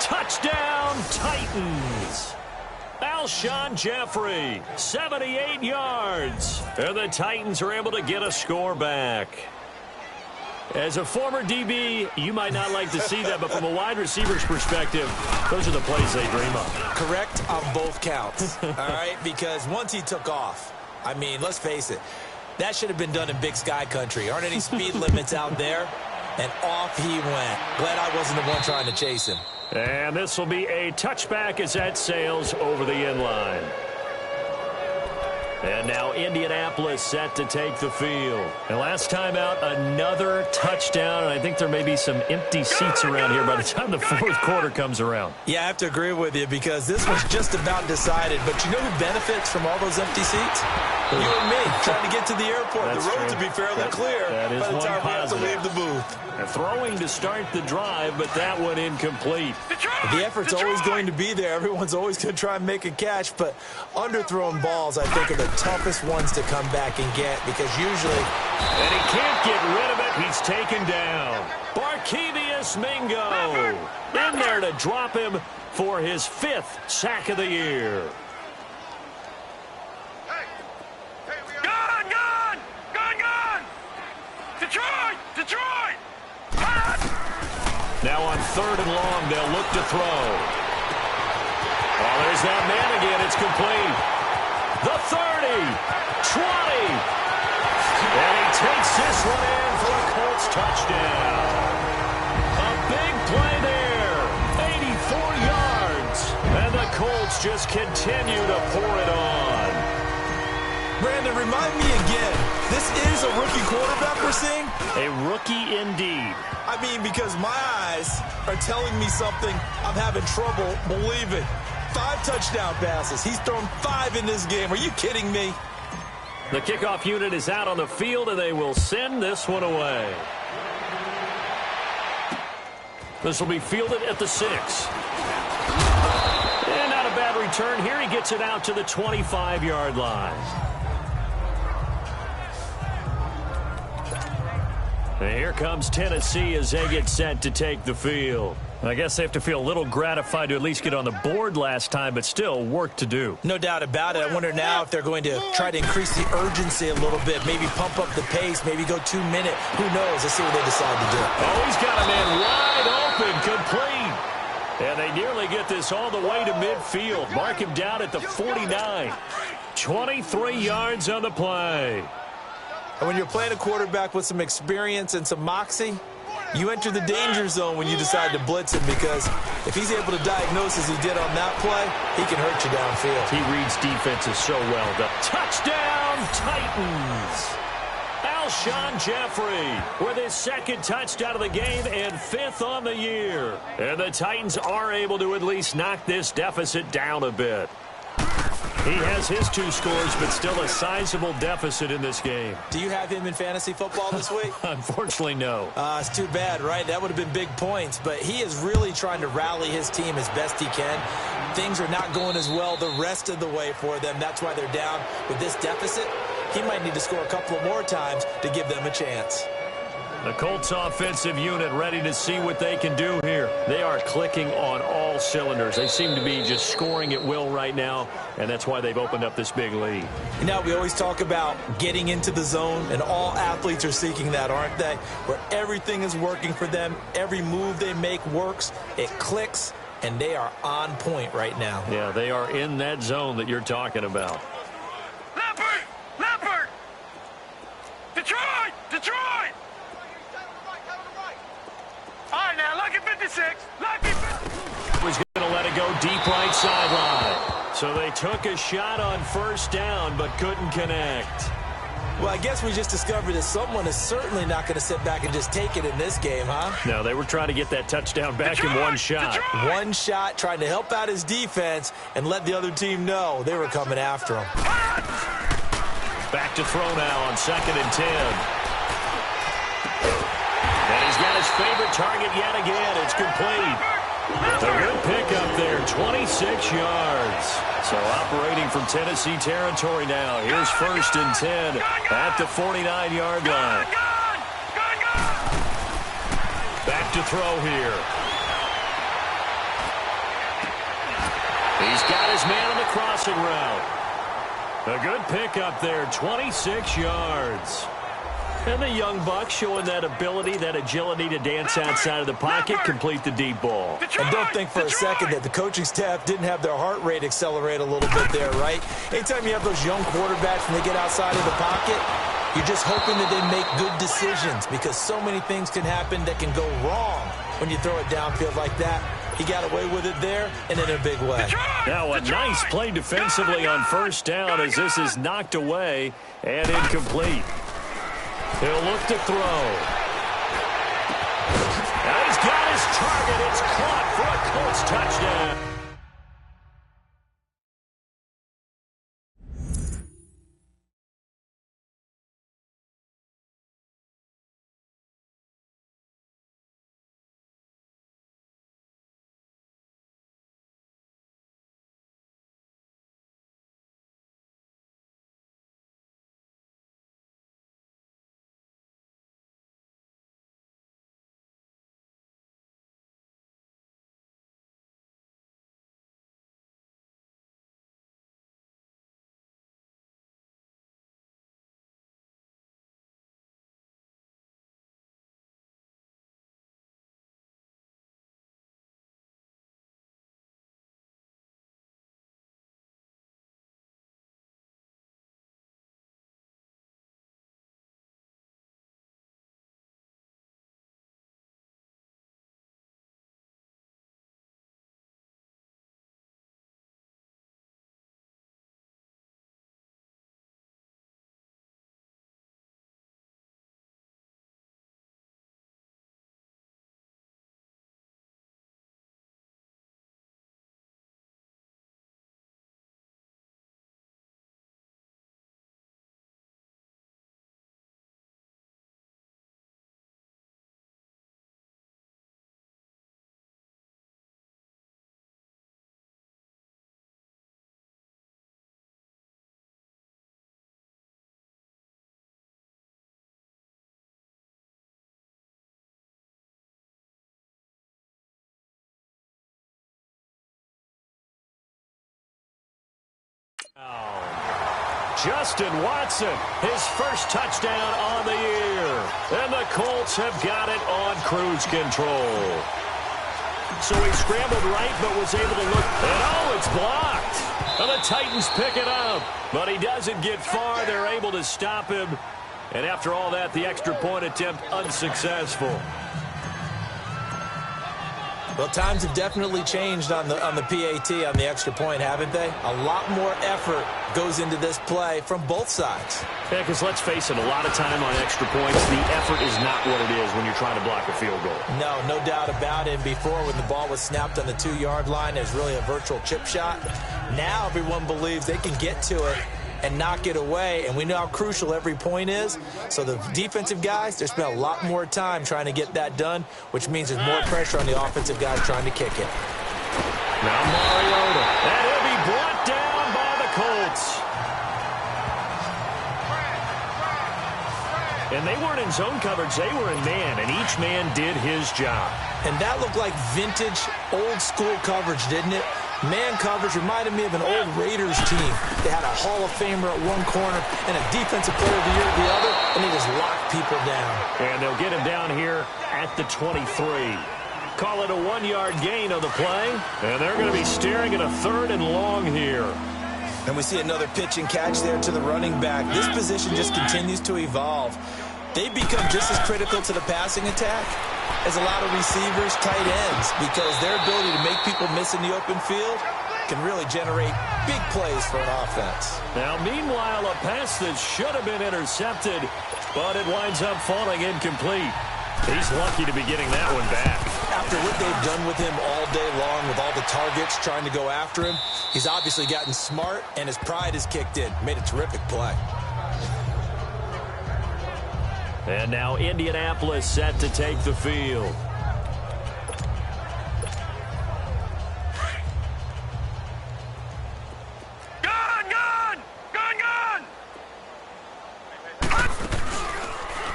Touchdown, Titans. Alshon Jeffrey, 78 yards. And the Titans are able to get a score back. As a former DB, you might not like to see that, but from a wide receiver's perspective, those are the plays they dream of. Correct on both counts, all right? Because once he took off, I mean, let's face it, that should have been done in Big Sky Country. Aren't any speed limits out there? And off he went. Glad I wasn't the one trying to chase him. And this will be a touchback as that sails over the end line. And now Indianapolis set to take the field. And last time out, another touchdown. And I think there may be some empty seats around here by the time the fourth quarter comes around. Yeah, I have to agree with you because this was just about decided. But you know who benefits from all those empty seats? You and me, trying to get to the airport. That's the road true. to be fairly clear that is by the one time we have to positive. leave the booth. And throwing to start the drive, but that one incomplete. The effort's always going to be there. Everyone's always going to try and make a catch, but underthrown balls, I think, are the toughest ones to come back and get because usually... And he can't get rid of it. He's taken down. Barkevious Mingo in there to drop him for his 5th sack of the year. Gone, gone! Gone, gone! Detroit! Detroit! Now on 3rd and long, they'll look to throw. Oh, there's that man again. It's complete. The 30, 20. And he takes this one in for a Colts touchdown. A big play there. 84 yards. And the Colts just continue to pour it on. Brandon, remind me again, this is a rookie quarterback we're seeing? A rookie indeed. I mean, because my eyes are telling me something I'm having trouble believing. 5 touchdown passes. He's thrown 5 in this game. Are you kidding me? The kickoff unit is out on the field, and they will send this one away. This will be fielded at the 6. And not a bad return here. He gets it out to the 25-yard line. And here comes Tennessee as they get set to take the field. I guess they have to feel a little gratified to at least get on the board last time, but still work to do. No doubt about it. I wonder now if they're going to try to increase the urgency a little bit, maybe pump up the pace, maybe go 2-minute. Who knows? Let's see what they decide to do. Oh, he's got a man wide open, complete. And they nearly get this all the way to midfield. Mark him down at the 49. 23 yards on the play. And when you're playing a quarterback with some experience and some moxie, you enter the danger zone when you decide to blitz him because if he's able to diagnose as he did on that play, he can hurt you downfield. He reads defenses so well. The touchdown Titans. Alshon Jeffrey with his 2nd touchdown of the game and 5th on the year. And the Titans are able to at least knock this deficit down a bit. He has his 2 scores, but still a sizable deficit in this game. Do you have him in fantasy football this week? Unfortunately, no. It's too bad, right? That would have been big points, but he is really trying to rally his team as best he can. Things are not going as well the rest of the way for them. That's why they're down with this deficit. He might need to score a couple of more times to give them a chance. The Colts offensive unit ready to see what they can do here. They are clicking on all cylinders. They seem to be just scoring at will right now, and that's why they've opened up this big lead. You know, we always talk about getting into the zone, and all athletes are seeking that, aren't they? Where everything is working for them. Every move they make works. It clicks, and they are on point right now. Yeah, they are in that zone that you're talking about. Leopard! Leopard! Detroit! Detroit! All right, now, lucky 56. Lucky 56. Was going to let it go deep right sideline. So they took a shot on 1st down, but couldn't connect. Well, I guess we just discovered that someone is certainly not going to sit back and just take it in this game, huh? No, they were trying to get that touchdown back in one shot. One shot, trying to help out his defense and let the other team know they were coming after him. Back to throw now on 2nd and 10. And he's got his favorite target yet again. It's complete. A good pickup there, 26 yards. So operating from Tennessee territory now. Here's 1st and 10 at the 49-yard line. Back to throw here. He's got his man on the crossing route. A good pickup there, 26 yards. And the young buck showing that ability, that agility to dance outside of the pocket, complete the deep ball. And don't think for a second that the coaching staff didn't have their heart rate accelerate a little bit there, right? Anytime you have those young quarterbacks when they get outside of the pocket, you're just hoping that they make good decisions because so many things can happen that can go wrong when you throw it downfield like that. He got away with it there and in a big way. Now a nice play defensively on first down as this is knocked away and incomplete. He'll look to throw. Now he's got his target. It's caught for a Colts touchdown. Justin Watson, his first touchdown on the year. And the Colts have got it on cruise control. So he scrambled right, but was able to look. And oh, it's blocked. And the Titans pick it up. But he doesn't get far. They're able to stop him. And after all that, the extra point attempt unsuccessful. Well, times have definitely changed on the PAT, on the extra point, haven't they? A lot more effort goes into this play from both sides. Yeah, because let's face it, a lot of time on extra points, the effort is not what it is when you're trying to block a field goal. No doubt about it. And before, when the ball was snapped on the 2-yard line, it was really a virtual chip shot. Now everyone believes they can get to it and knock it away, and we know how crucial every point is. So the defensive guys, they spent a lot more time trying to get that done, which means there's more pressure on the offensive guys trying to kick it. Now Mariota, and he'll be brought down by the Colts. And they weren't in zone coverage, they were in man, and each man did his job. And that looked like vintage, old-school coverage, didn't it? Man coverage reminded me of an old Raiders team. They had a Hall of Famer at one corner and a Defensive Player of the Year at the other, and they just locked people down. And they'll get him down here at the 23. Call it a 1-yard gain on the play, and they're going to be staring at a 3rd and long here. And we see another pitch and catch there to the running back. This position just continues to evolve. They've become just as critical to the passing attack as a lot of receivers, tight ends, because their ability to make people miss in the open field can really generate big plays for an offense. Now, meanwhile, a pass that should have been intercepted, but it winds up falling incomplete. He's lucky to be getting that one back. After what they've done with him all day long, with all the targets trying to go after him, he's obviously gotten smart, and his pride has kicked in. Made a terrific play. And now Indianapolis set to take the field. Gone!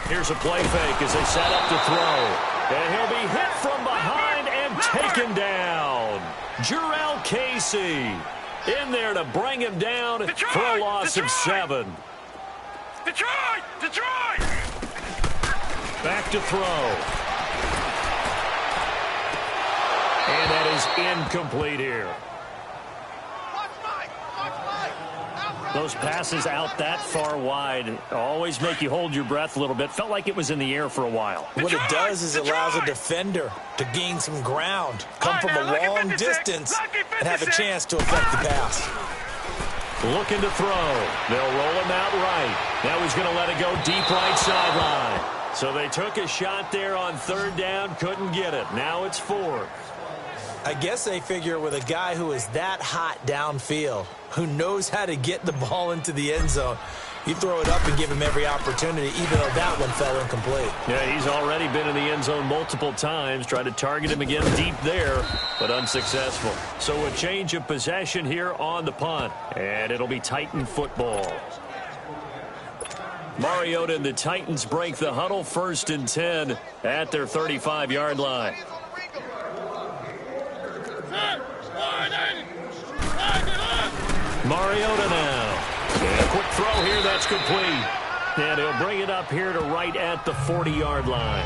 Here's a play fake as they set up to throw. And he'll be hit from behind and taken down. Jurrell Casey in there to bring him down for a loss of 7. Detroit! Back to throw. And that is incomplete here. Those passes out that far wide always make you hold your breath a little bit. Felt like it was in the air for a while. What it does is it allows a defender to gain some ground, come from a long distance, and have a chance to affect the pass. Looking to throw. They'll roll him out right. Now he's going to let it go deep right sideline. So they took a shot there on third down, couldn't get it. Now it's fourth. I guess they figure with a guy who is that hot downfield, who knows how to get the ball into the end zone, you throw it up and give him every opportunity, even though that one fell incomplete. Yeah, he's already been in the end zone multiple times. Tried to target him again deep there, but unsuccessful. So a change of possession here on the punt, and it'll be Titan football. Mariota and the Titans break the huddle, 1st and 10 at their 35-yard line. Mariota now. And a quick throw here, that's complete. And he'll bring it up here to right at the 40-yard line.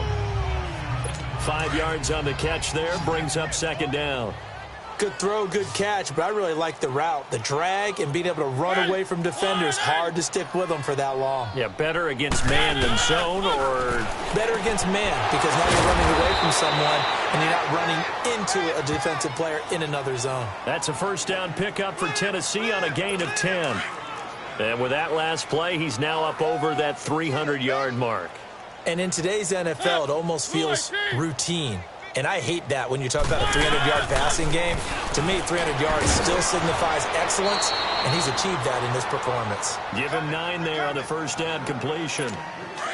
5 yards on the catch there, brings up 2nd down. Good throw, good catch, but I really like the route. The drag and being able to run away from defenders, hard to stick with them for that long. Yeah, better against man than zone, or? Better against man, because now you're running away from someone and you're not running into a defensive player in another zone. That's a 1st down pickup for Tennessee on a gain of 10. And with that last play, he's now up over that 300-yard mark. And in today's NFL, it almost feels routine. And I hate that when you talk about a 300-yard passing game. To me, 300 yards still signifies excellence, and he's achieved that in this performance. Give him 9 there on the 1st down completion.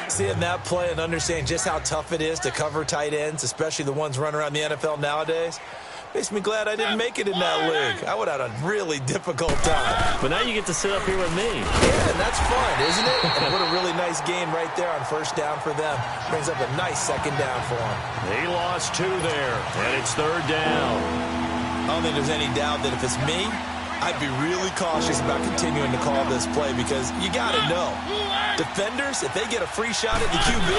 Seeing that play and understanding just how tough it is to cover tight ends, especially the ones running around the NFL nowadays, makes me glad I didn't make it in that league. I would have had a really difficult time. But now you get to sit up here with me. Yeah, and that's fun, isn't it? And what a really nice gain right there on 1st down for them. Brings up a nice 2nd down for them. He lost 2 there, and it's 3rd down. I don't think there's any doubt that if it's me, I'd be really cautious about continuing to call this play because you got to know. Defenders, if they get a free shot at the QB,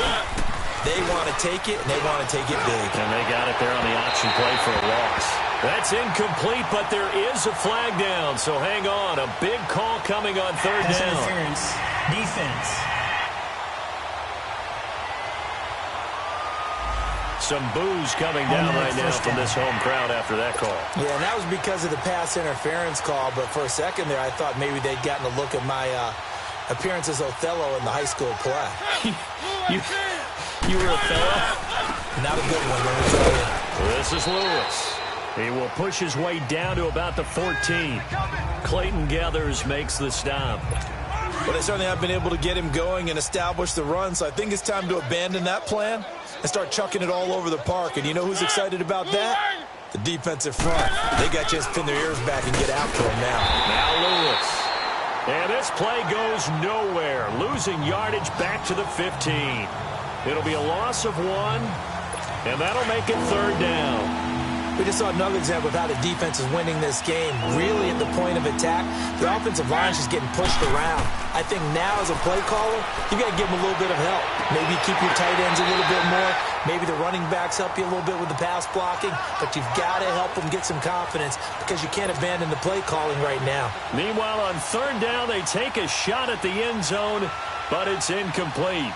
they want to take it, and they want to take it big. And they got it there on the option play for a loss. That's incomplete, but there is a flag down, so hang on. A big call coming on 3rd Pass down. interference. Defense. Some boos coming down right now from this home crowd after that call. Yeah, and that was because of the pass interference call, but for a second there, I thought maybe they'd gotten a look at my appearance as Othello in the high school play. You were Othello? Not a good one, let me tell you. This is Lewis. He will push his way down to about the 14. Clayton Gathers makes the stop. But they certainly have been able to get him going and establish the run, so I think it's time to abandon that plan and start chucking it all over the park. And you know who's excited about that? The defensive front. They got to just pin their ears back and get after him now. Now Lewis. And this play goes nowhere. Losing yardage back to the 15. It'll be a loss of 1, and that'll make it 3rd down. We just saw another example of how the defense is winning this game. Really at the point of attack, the offensive line is just getting pushed around. I think now as a play caller, you got to give them a little bit of help. Maybe keep your tight ends a little bit more. Maybe the running backs help you a little bit with the pass blocking. But you've got to help them get some confidence because you can't abandon the play calling right now. Meanwhile, on 3rd down, they take a shot at the end zone, but it's incomplete.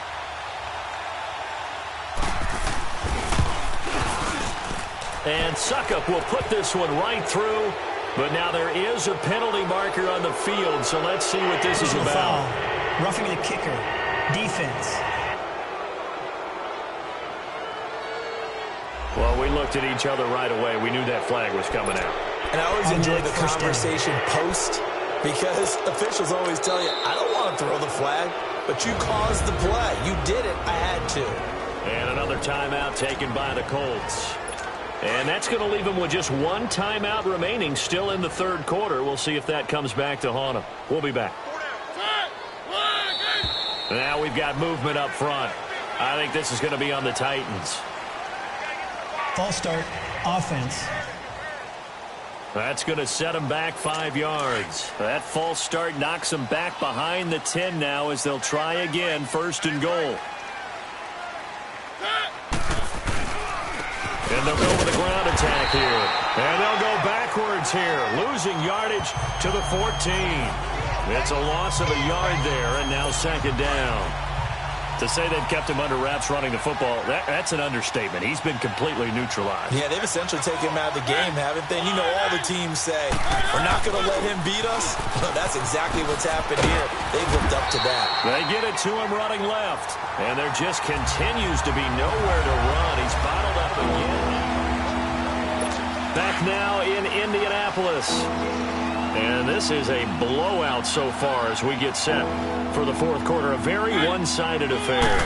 And Suckup will put this one right through. But now there is a penalty marker on the field, so let's see what this is about. Foul. Roughing the kicker. Defense. Well, we looked at each other right away. We knew that flag was coming out. And I always enjoy the First down. conversation post because officials always tell you, I don't want to throw the flag, but you caused the play. You did it. I had to. And another timeout taken by the Colts. And that's going to leave them with just 1 timeout remaining still in the 3rd quarter. We'll see if that comes back to haunt them. We'll be back. Now we've got movement up front. I think this is going to be on the Titans. False start. Offense. That's going to set them back 5 yards. That false start knocks them back behind the 10 now as they'll try again, 1st and goal. And they'll go with a ground attack here. And they'll go backwards here, losing yardage to the 14. It's a loss of a yard there, and now second down. To say they've kept him under wraps running the football, that's an understatement. He's been completely neutralized. Yeah, they've essentially taken him out of the game, haven't they? And you know all the teams say, we're not going to let him beat us. Well, that's exactly what's happened here. They've lived up to that. They get it to him running left, and there just continues to be nowhere to run. He's bottled up again. Back now in Indianapolis. And this is a blowout so far as we get set for the fourth quarter. A very one-sided affair.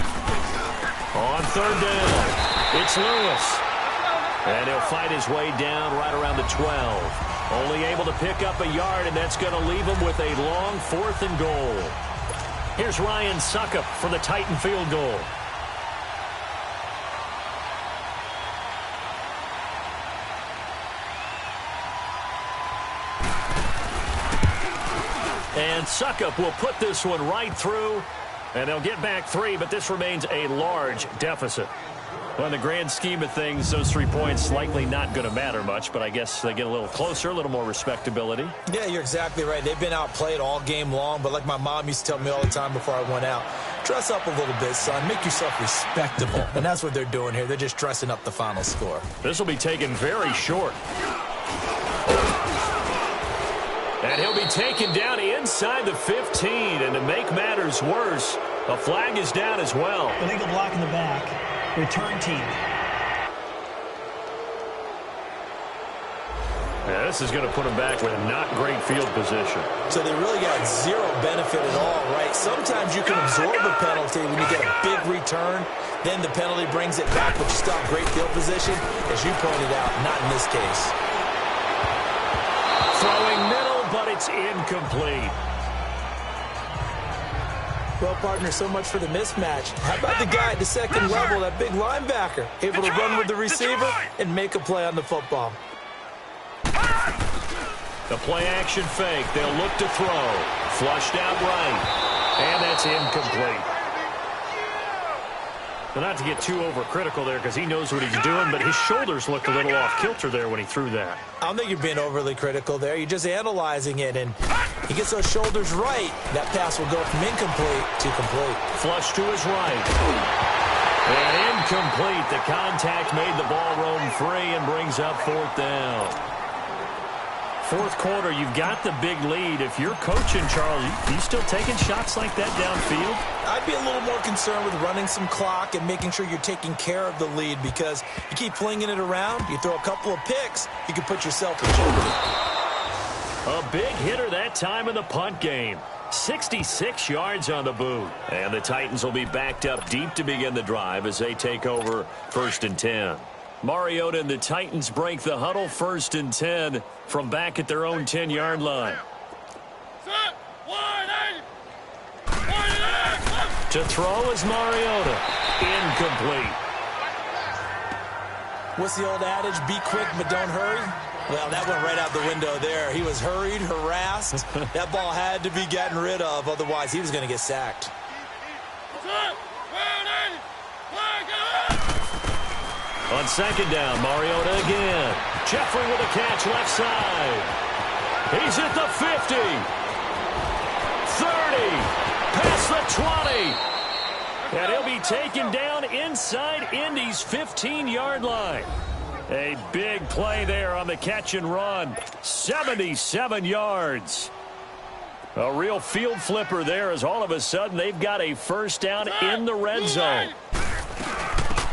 On third down, it's Lewis. And he'll fight his way down right around the 12. Only able to pick up a yard, and that's going to leave him with a long 4th and goal. Here's Ryan Succop for the Titan field goal. And Succop will put this one right through, and they'll get back 3, but this remains a large deficit. Well, in the grand scheme of things, those 3 points likely not going to matter much, but I guess they get a little closer, a little more respectability. Yeah, you're exactly right. They've been outplayed all game long, but like my mom used to tell me all the time before I went out, dress up a little bit, son. Make yourself respectable. And that's what they're doing here. They're just dressing up the final score. This will be taken very short. And he'll be taken down inside the 15. And to make matters worse, a flag is down as well. Illegal block in the back. Return team. Yeah, this is going to put him back with not great field position. So they really got zero benefit at all, right? Sometimes you can absorb a penalty when you get a big return. Then the penalty brings it back, but you still have great field position. As you pointed out, not in this case. Throwing middle, but it's incomplete. Well, partner, so much for the mismatch. How about the guy at the second level, that big linebacker, able to run with the receiver and make a play on the football? The play-action fake. They'll look to throw. Flushed out right. And that's incomplete. Well, not to get too overcritical there because he knows what he's doing, but his shoulders looked a little off-kilter there when he threw that. I don't think you're being overly critical there. You're just analyzing it, and he gets those shoulders right. That pass will go from incomplete to complete. Flush to his right. And incomplete. The contact made the ball roam free and brings up 4th down. Fourth quarter, you've got the big lead. If you're coaching, Charles, you still taking shots like that downfield? I'd be a little more concerned with running some clock and making sure you're taking care of the lead, because you keep flinging it around, you throw a couple of picks, you can put yourself in jeopardy. A big hitter that time in the punt game. 66 yards on the boot. And the Titans will be backed up deep to begin the drive as they take over 1st and 10. Mariota and the Titans break the huddle 1st and 10 from back at their own 10-yard line. To throw is Mariota. Incomplete. What's the old adage? Be quick, but don't hurry. Well, that went right out the window there. He was hurried, harassed. That ball had to be gotten rid of, otherwise he was going to get sacked. On second down, Mariota again. Jeffrey with a catch left side. He's at the 50. 30. Past the 20. And he'll be taken down inside Indy's 15-yard line. A big play there on the catch and run. 77 yards. A real field flipper there, as all of a sudden they've got a first down in the red zone.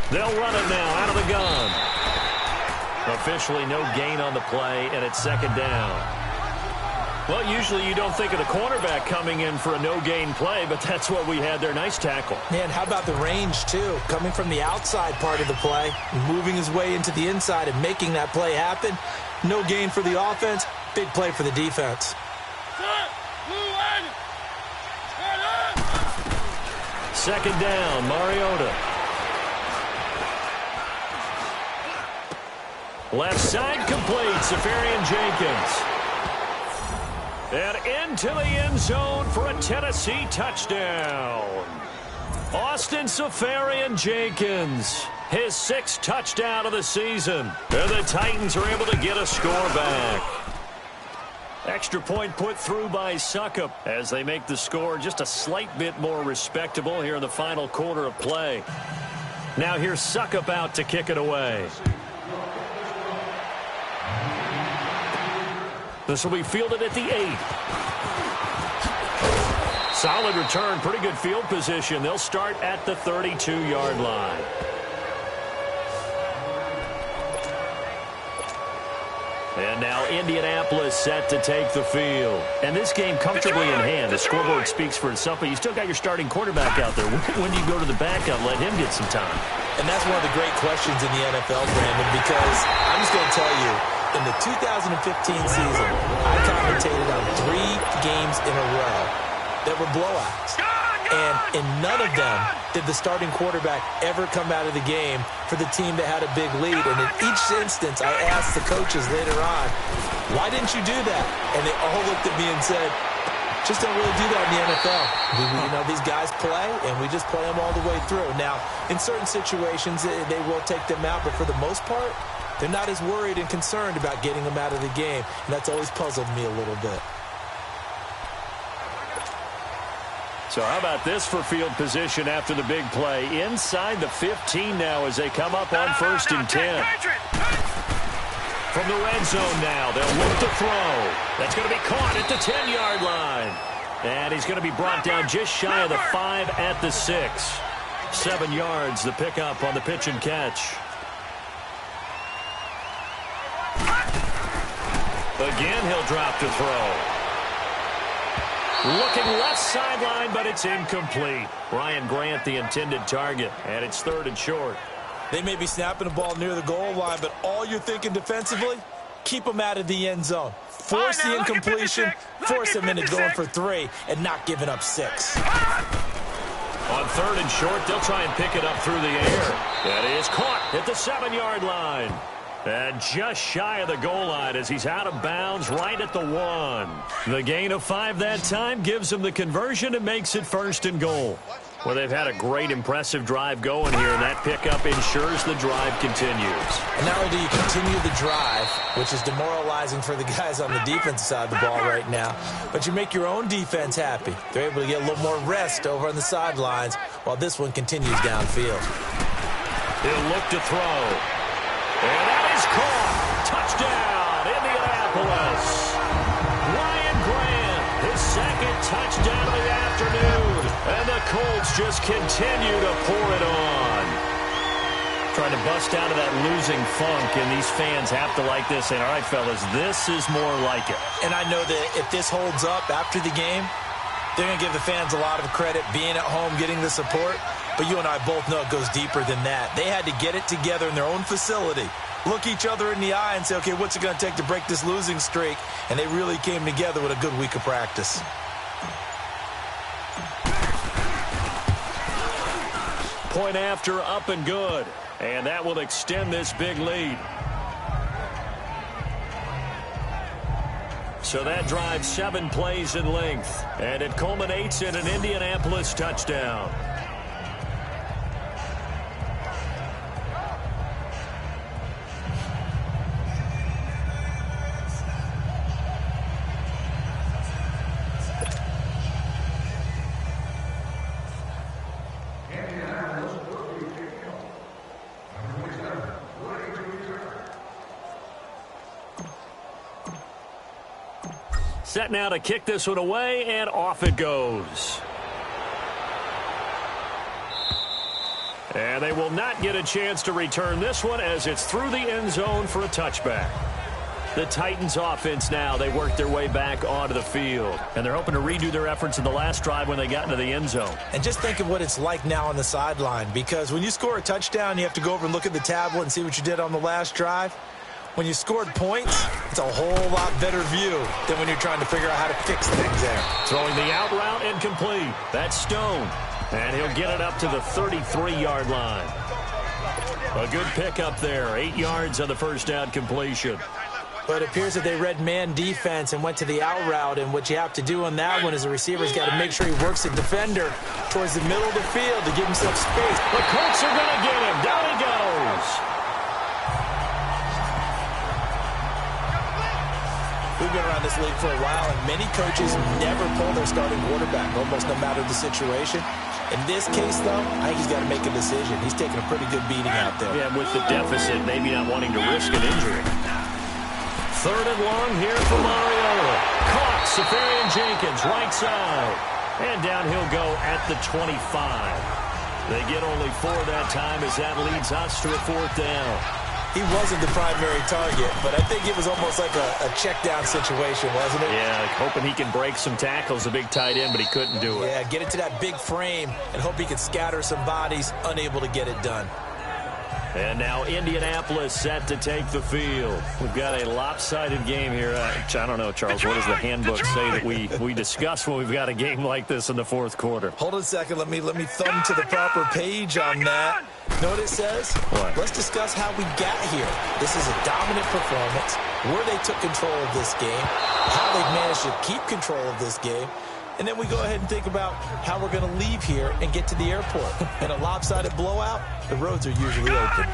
They'll run it now out of the gun. Officially no gain on the play, and it's second down. Well, usually you don't think of the cornerback coming in for a no-gain play, but that's what we had there. Nice tackle. Man, how about the range, too? Coming from the outside part of the play, moving his way into the inside and making that play happen. No gain for the offense, big play for the defense. Second down, Mariota. Left side complete, Safarian-Jenkins. And into the end zone for a Tennessee touchdown. Austin Safarian-Jenkins, his 6th touchdown of the season. And the Titans are able to get a score back. Extra point put through by Succop as they make the score just a slight bit more respectable here in the final quarter of play. Now here's Succop out to kick it away. This will be fielded at the 8. Solid return, pretty good field position. They'll start at the 32-yard line. And now Indianapolis set to take the field. And this game comfortably in hand. The scoreboard speaks for itself, but you still got your starting quarterback out there. When do you go to the backup, let him get some time? And that's one of the great questions in the NFL, Brandon, because I'm just going to tell you, in the 2015 season, I commentated on 3 games in a row that were blowouts. And in none of them did the starting quarterback ever come out of the game for the team that had a big lead. And in each instance, I asked the coaches later on, why didn't you do that? And they all looked at me and said, just don't really do that in the NFL. You know, these guys play, and we just play them all the way through. Now, in certain situations, they will take them out, but for the most part, they're not as worried and concerned about getting them out of the game. And that's always puzzled me a little bit. So how about this for field position after the big play? Inside the 15 now as they come up on 1st and 10. From the red zone now, they'll look to throw. That's going to be caught at the 10-yard line. And he's going to be brought down just shy of the 5 at the 6. 7 yards, the pickup on the pitch and catch. Again, he'll drop to throw. Looking left sideline, but it's incomplete. Ryan Grant, the intended target, and it's 3rd and short. They may be snapping the ball near the goal line, but all you're thinking defensively, keep them out of the end zone. Force the incompletion, force them into going for 3, and not giving up 6. On 3rd and short, they'll try and pick it up through the air. That is caught at the 7-yard line. And just shy of the goal line as he's out of bounds right at the 1. The gain of 5 that time gives him the conversion and makes it 1st and goal. Well, they've had a great, impressive drive going here, and that pickup ensures the drive continues. And not only do you continue the drive, which is demoralizing for the guys on the defensive side of the ball right now, but you make your own defense happy. They're able to get a little more rest over on the sidelines while this one continues downfield. He'll look to throw. And that is caught. Touchdown, Indianapolis. Ryan Grant, his 2nd touchdown of the afternoon. And the Colts just continue to pour it on. Trying to bust out of that losing funk, and these fans have to like this. And, all right, fellas, this is more like it. And I know that if this holds up after the game, they're going to give the fans a lot of credit being at home, getting the support. But you and I both know it goes deeper than that. They had to get it together in their own facility, look each other in the eye and say, okay, what's it going to take to break this losing streak? And they really came together with a good week of practice. Point after, up and good. And that will extend this big lead. So that drives 7 plays in length. And it culminates in an Indianapolis touchdown. Set now to kick this one away, and off it goes. And they will not get a chance to return this one as it's through the end zone for a touchback. The Titans offense now, they work their way back onto the field. And they're hoping to redo their efforts in the last drive when they got into the end zone. And just think of what it's like now on the sideline, because when you score a touchdown, you have to go over and look at the tablet and see what you did on the last drive. When you scored points, it's a whole lot better view than when you're trying to figure out how to fix things there. Throwing the out route incomplete. That's Stone. And he'll get it up to the 33-yard line. A good pickup there. 8 yards on the first down completion. But it appears that they read man defense and went to the out route. And what you have to do on that one is the receiver's got to make sure he works the defender towards the middle of the field to give himself space. The Colts are going to get him. Down he goes. We've been around this league for a while, and many coaches never pull their starting quarterback, almost no matter the situation. In this case, though, I think he's got to make a decision. He's taking a pretty good beating out there. Yeah, with the deficit, maybe not wanting to risk an injury. 3rd and long here for Mariota. Caught, Safarian-Jenkins, right side. And down he'll go at the 25. They get only 4 that time as that leads us to a 4th down. He wasn't the primary target, but I think it was almost like a check-down situation, wasn't it? Yeah, like hoping he can break some tackles, a big tight end, but he couldn't do it. Yeah, get it to that big frame and hope he can scatter some bodies, unable to get it done. And now Indianapolis set to take the field. We've got a lopsided game here. I don't know, Charles, what does the handbook say that we discuss when we've got a game like this in the 4th quarter? Hold on a second. Let me thumb to the proper page on that. Know what it says? What? Let's discuss how we got here. This is a dominant performance, where they took control of this game, how they've managed to keep control of this game, and then we go ahead and think about how we're going to leave here and get to the airport. In a lopsided blowout, the roads are usually open.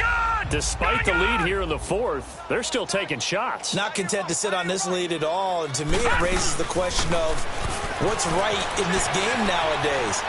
Despite the lead here in the 4th, they're still taking shots. Not content to sit on this lead at all, and to me it raises the question of what's right in this game nowadays.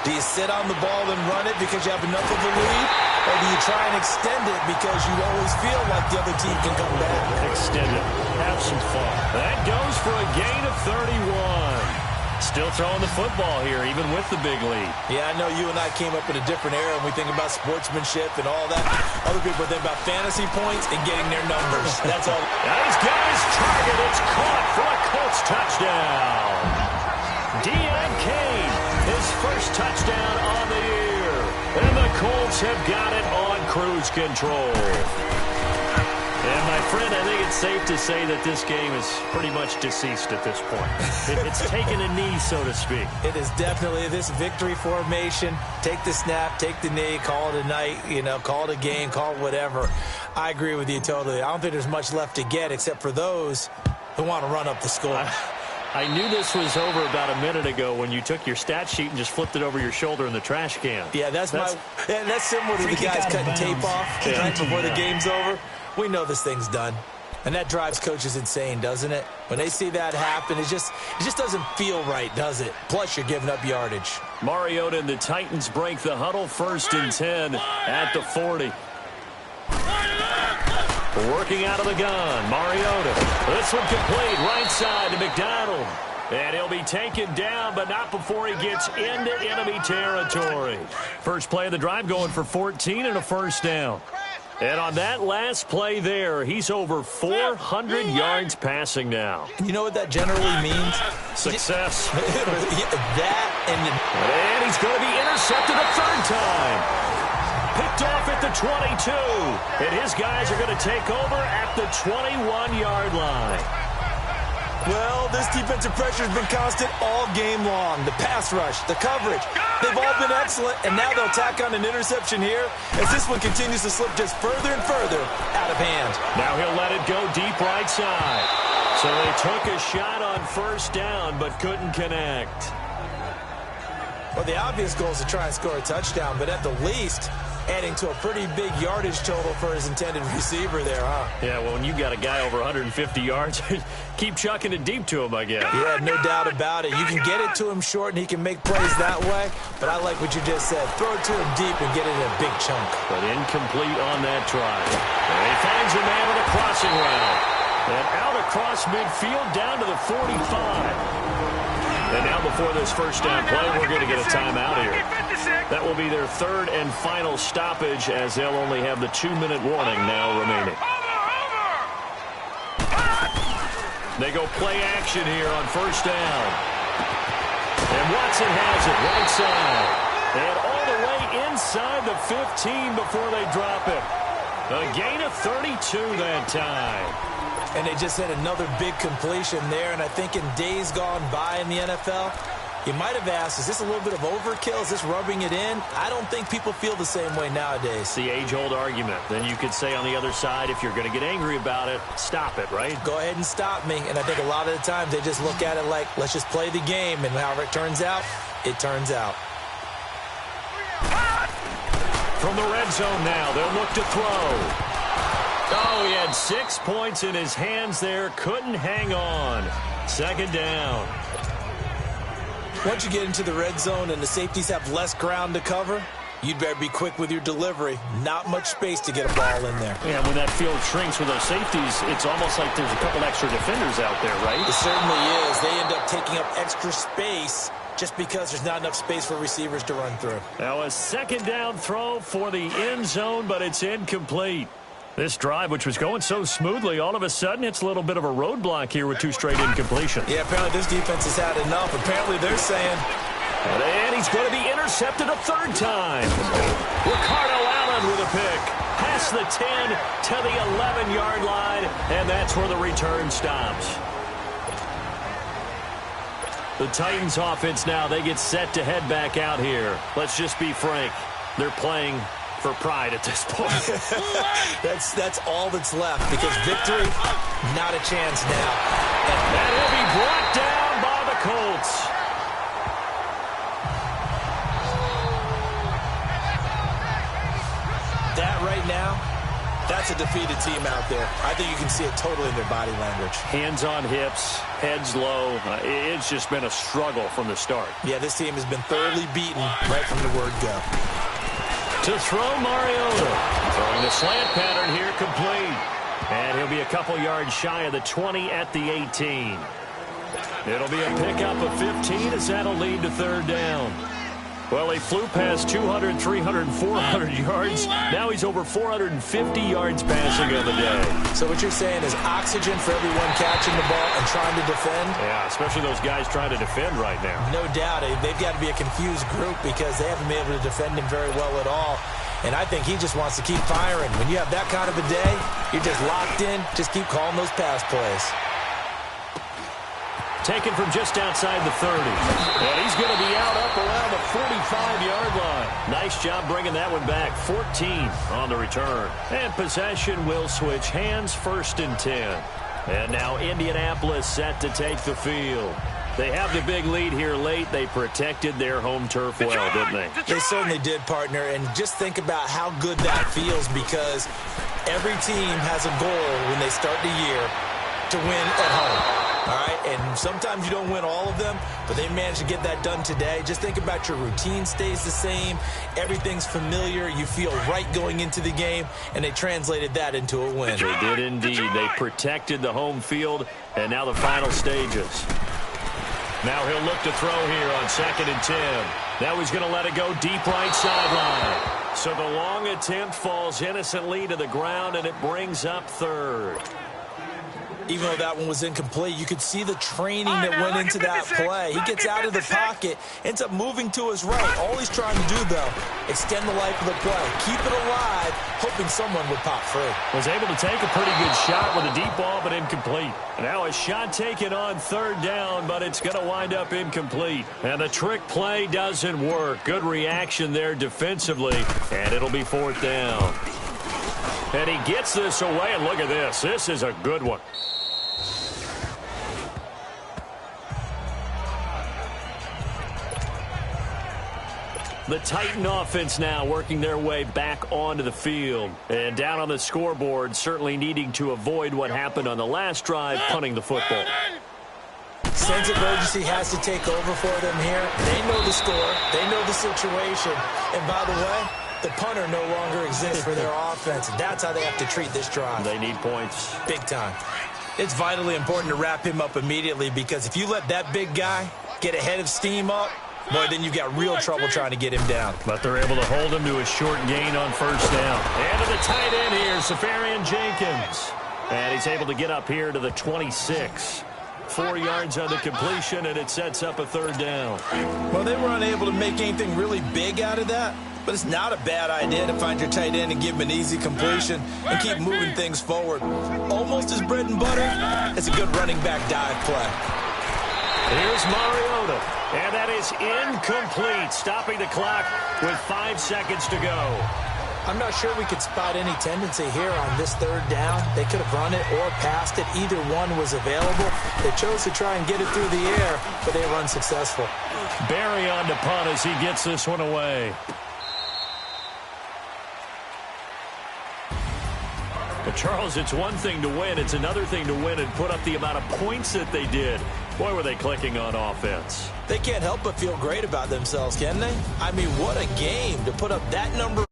Do you sit on the ball and run it because you have enough of a lead? Or do you try and extend it because you always feel like the other team can come back? Extend it. Have some fun. That goes for a gain of 31. Still throwing the football here, even with the big lead. Yeah, I know you and I came up in a different era, and we think about sportsmanship and all that. Other people think about fantasy points and getting their numbers. That's all. He's got his target. It's caught for a Colts touchdown. Deion Kane, his first touchdown on the year. And the Colts have got it on cruise control. And, my friend, I think it's safe to say that this game is pretty much deceased at this point. It's taken a knee, so to speak. It is definitely this victory formation. Take the snap, take the knee, call it a night, call it a game, call it whatever. I agree with you totally. I don't think there's much left to get except for those who want to run up the score. I knew this was over about a minute ago when you took your stat sheet and just flipped it over your shoulder in the trash can. Yeah, that's similar to the guys cutting tape off right before the game's over. We know this thing's done. And that drives coaches insane, doesn't it? When they see that happen, it just doesn't feel right, does it? Plus, you're giving up yardage. Mariota and the Titans break the huddle, 1st and 10 at the 40. Working out of the gun, Mariota. This one complete, right side to McDonald. And he'll be taken down, but not before he gets into enemy territory. First play of the drive going for 14 and a 1st down. And on that last play there, he's over 400 yards passing now. You know what that generally means? Success. And he's going to be intercepted a 3rd time. Picked off at the 22. And his guys are going to take over at the 21-yard line. Well, this defensive pressure has been constant all game long. The pass rush, the coverage, they've all been excellent, and now they'll tack on an interception here as this one continues to slip just further and further out of hand. Now he'll let it go deep right side. So they took a shot on 1st down but couldn't connect. Well, the obvious goal is to try and score a touchdown, but at the least, adding to a pretty big yardage total for his intended receiver there, huh? Yeah, well, when you got a guy over 150 yards, keep chucking it deep to him, I guess. Yeah, no doubt about it. You can get it to him short, and he can make plays that way, but I like what you just said. Throw it to him deep and get it in a big chunk. But incomplete on that try. And he finds a man with a crossing route. And out across midfield down to the 45. And now before this 1st down play, we're going to get a timeout here. That will be their 3rd and final stoppage as they'll only have the 2-minute warning now remaining. They go play action here on 1st down. And Watson has it right side. And all the way inside the 15 before they drop it. A gain of 32 that time. And they just had another big completion there. And I think in days gone by in the NFL, you might have asked, is this a little bit of overkill? Is this rubbing it in? I don't think people feel the same way nowadays. It's the age-old argument. Then you could say on the other side, if you're going to get angry about it, stop it, right? Go ahead and stop me. And I think a lot of the times they just look at it like, let's just play the game. And however it turns out, it turns out. From the red zone now, they'll look to throw. Oh, he had 6 points in his hands there. Couldn't hang on. Second down. Once you get into the red zone and the safeties have less ground to cover, you'd better be quick with your delivery. Not much space to get a ball in there. Yeah, when that field shrinks with those safeties, it's almost like there's a couple extra defenders out there, right? It certainly is. They end up taking up extra space just because there's not enough space for receivers to run through. Now a second down throw for the end zone, but it's incomplete. This drive, which was going so smoothly, all of a sudden it's a little bit of a roadblock here with 2 straight incompletions. Yeah, apparently this defense has had enough. Apparently they're saying... And he's going to be intercepted a third time. Ricardo Allen with a pick. Past the 10 to the 11-yard line, and that's where the return stops. The Titans offense now, they get set to head back out here. Let's just be frank. They're playing for pride at this point. That's all that's left, because victory, not a chance now. And he'll be brought down by the Colts. That right now, that's a defeated team out there. I think you can see it totally in their body language. Hands on hips, heads low. It's just been a struggle from the start. Yeah, this team has been thoroughly beaten right from the word go. To throw Mariota. Throwing the slant pattern here, complete. And he'll be a couple yards shy of the 20 at the 18. It'll be a pickup of 15 as that'll lead to third down. Well, he flew past 200, 300, 400 yards. Now he's over 450 yards passing on the day. So what you're saying is oxygen for everyone catching the ball and trying to defend? Yeah, especially those guys trying to defend right now. No doubt. They've got to be a confused group because they haven't been able to defend him very well at all. And I think he just wants to keep firing. When you have that kind of a day, you're just locked in. Just keep calling those pass plays. Taken from just outside the 30. And he's going to be out up around the 45-yard line. Nice job bringing that one back. 14 on the return. And possession will switch hands, 1st and 10. And now Indianapolis set to take the field. They have the big lead here late. They protected their home turf well, didn't they? They certainly did, partner. And just think about how good that feels, because every team has a goal when they start the year to win at home. All right, and sometimes you don't win all of them, but they managed to get that done today. Just think about your routine stays the same. Everything's familiar. You feel right going into the game, and they translated that into a win. They did indeed. They protected the home field, and now the final stages. Now he'll look to throw here on 2nd and 10. Now he's going to let it go deep right sideline. So the long attempt falls innocently to the ground, and it brings up third. Even though that one was incomplete, you could see the training that went into that play. He gets out of the pocket, ends up moving to his right. All he's trying to do, though, extend the life of the play. Keep it alive, hoping someone would pop free. Was able to take a pretty good shot with a deep ball, but incomplete. Now a shot taken on third down, but it's going to wind up incomplete. And the trick play doesn't work. Good reaction there defensively, and it'll be 4th down. And he gets this away, and look at this. This is a good one. The Titan offense now working their way back onto the field. And down on the scoreboard, certainly needing to avoid what happened on the last drive, punting the football. Sense of urgency has to take over for them here. They know the score. They know the situation. And by the way, the punter no longer exists for their offense. That's how they have to treat this drive. They need points. Big time. It's vitally important to wrap him up immediately, because if you let that big guy get ahead of steam up, boy, then you've got real trouble trying to get him down. But they're able to hold him to a short gain on 1st down. And to the tight end here, Safarian Jenkins. And he's able to get up here to the 26. 4 yards on the completion, and it sets up a 3rd down. Well, they were unable to make anything really big out of that, but it's not a bad idea to find your tight end and give him an easy completion and keep moving things forward. Almost his bread and butter. It's a good running back dive play. Here's Mariota, and that is incomplete, stopping the clock with 5 seconds to go. I'm not sure we could spot any tendency here on this 3rd down. They could have run it or passed it. Either one was available. They chose to try and get it through the air, but they were unsuccessful. Barry on to punt as he gets this one away. The Charles, it's one thing to win. It's another thing to win and put up the amount of points that they did. Boy, were they clicking on offense. They can't help but feel great about themselves, can they? I mean, what a game to put up that number.